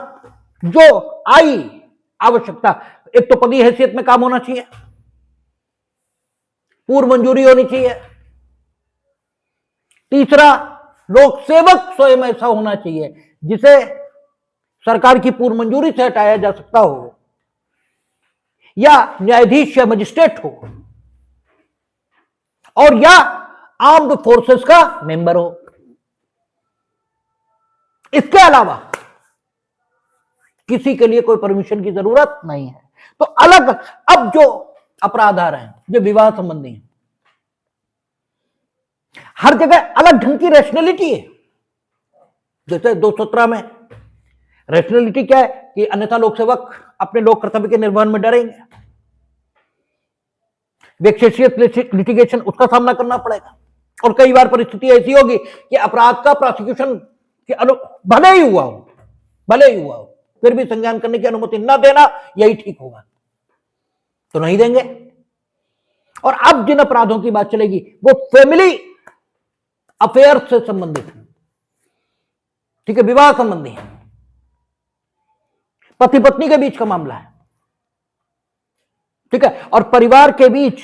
जो आई आवश्यकता, एक तो पदी हैसियत में काम होना चाहिए, पूर्व मंजूरी होनी चाहिए, तीसरा लोक सेवक स्वयं ऐसा होना चाहिए जिसे सरकार की पूर्व मंजूरी से हटाया जा सकता हो, या न्यायाधीश या मजिस्ट्रेट हो, और या आर्म्ड फोर्सेस का मेंबर हो। इसके अलावा किसी के लिए कोई परमिशन की जरूरत नहीं है। तो अलग अब जो अपराध आ रहे हैं जो विवाह संबंधी हैं, हर जगह अलग ढंग की रैशनैलिटी है। जैसे 217 में रैशनैलिटी क्या है कि अन्यथा लोक सेवक अपने लोक कर्तव्य के निर्वहन में डरेंगे, वेक्सेशियस लिटिगेशन उसका सामना करना पड़ेगा, और कई बार परिस्थिति ऐसी होगी कि अपराध का प्रोसिक्यूशन भले ही हुआ हो फिर भी संज्ञान करने की अनुमति न देना यही ठीक होगा, तो नहीं देंगे। और अब जिन अपराधों की बात चलेगी वो फैमिली अफेयर से संबंधित है। ठीक है, विवाह संबंधी है, पति पत्नी के बीच का मामला है। ठीक है, और परिवार के बीच,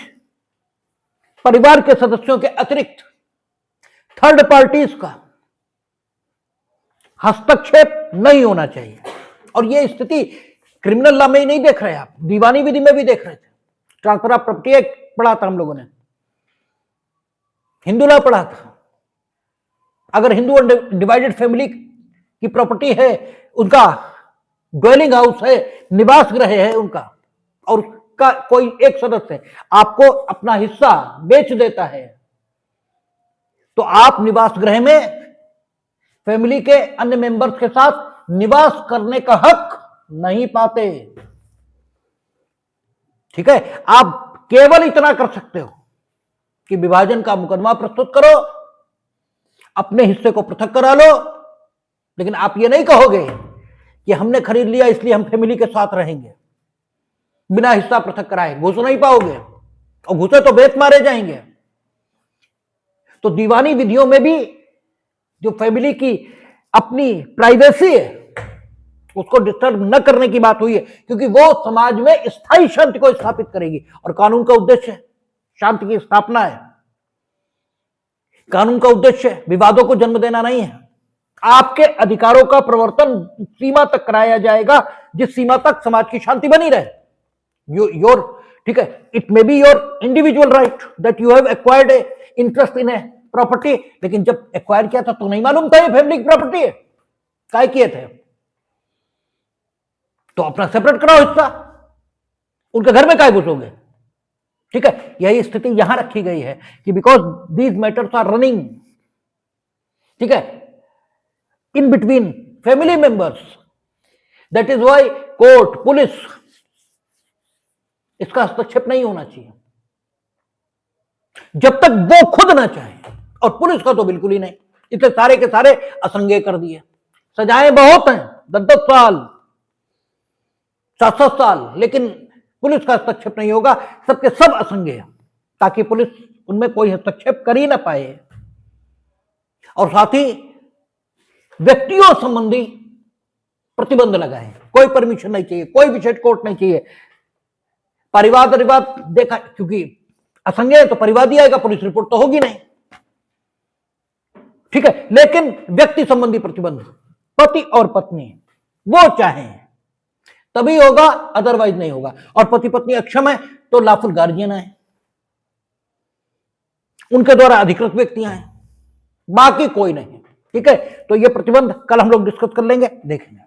परिवार के सदस्यों के अतिरिक्त थर्ड पार्टीज का हस्तक्षेप नहीं होना चाहिए। और यह स्थिति क्रिमिनल लॉ में ही नहीं देख रहे आप, दीवानी विधि में भी देख रहे थे। ट्रांसफर ऑफ प्रॉपर्टी एक्ट पढ़ा था हम लोगों ने, हिंदू लॉ पढ़ा था। अगर हिंदू डिवाइडेड फैमिली की प्रॉपर्टी है, उनका ड्वेलिंग हाउस है, निवास गृह है उनका, और का कोई एक सदस्य आपको अपना हिस्सा बेच देता है, तो आप निवास गृह में फैमिली के अन्य मेंबर्स के साथ निवास करने का हक नहीं पाते। ठीक है, आप केवल इतना कर सकते हो कि विभाजन का मुकदमा प्रस्तुत करो, अपने हिस्से को पृथक करा लो, लेकिन आप ये नहीं कहोगे कि हमने खरीद लिया इसलिए हम फैमिली के साथ रहेंगे। बिना हिस्सा पृथक कराए घुस नहीं पाओगे, और घुसे तो बेत मारे जाएंगे। तो दीवानी विधियों में भी जो फैमिली की अपनी प्राइवेसी है उसको डिस्टर्ब न करने की बात हुई है, क्योंकि वो समाज में स्थायी शांति को स्थापित करेगी, और कानून का उद्देश्य शांति की स्थापना है। कानून का उद्देश्य विवादों को जन्म देना नहीं है। आपके अधिकारों का प्रवर्तन सीमा तक कराया जाएगा जिस सीमा तक समाज की शांति बनी रहे। योर ठीक है, it may be your individual right that you have acquired A interest in a property, लेकिन जब एक्वायर किया था तो नहीं मालूम था ये फैमिली की प्रॉपर्टी है, काय किए थे, तो अपना सेपरेट कराओ हिस्सा, उनके घर में काय घुसोगे। ठीक है, यही स्थिति यहां रखी गई है कि because these matters are running, ठीक है, in between family members, that is why court, police, इसका हस्तक्षेप नहीं होना चाहिए जब तक वो खुद ना चाहे, और पुलिस का तो बिल्कुल ही नहीं। इतने सारे के सारे असंज्ञेय कर दिए, सजाएं बहुत हैं, 10-10 साल, 7-7 साल, लेकिन पुलिस का हस्तक्षेप नहीं होगा, सबके सब असंज्ञेय, ताकि पुलिस उनमें कोई हस्तक्षेप कर ही ना पाए। और साथ ही व्यक्तियों संबंधी प्रतिबंध लगाए, कोई परमिशन नहीं चाहिए, कोई विशेष कोर्ट नहीं चाहिए। परिवाद देखा, क्योंकि असंज्ञेय है तो परिवादी आएगा, पुलिस रिपोर्ट तो होगी नहीं। ठीक है, लेकिन व्यक्ति संबंधी प्रतिबंध पति और पत्नी वो चाहें तभी होगा, अदरवाइज नहीं होगा। और पति पत्नी अक्षम है तो लॉफुल गार्जियन है, उनके द्वारा अधिकृत व्यक्तियां हैं, बाकी कोई नहीं। ठीक है, तो ये प्रतिबंध कल हम लोग डिस्कस कर लेंगे, देखेंगे।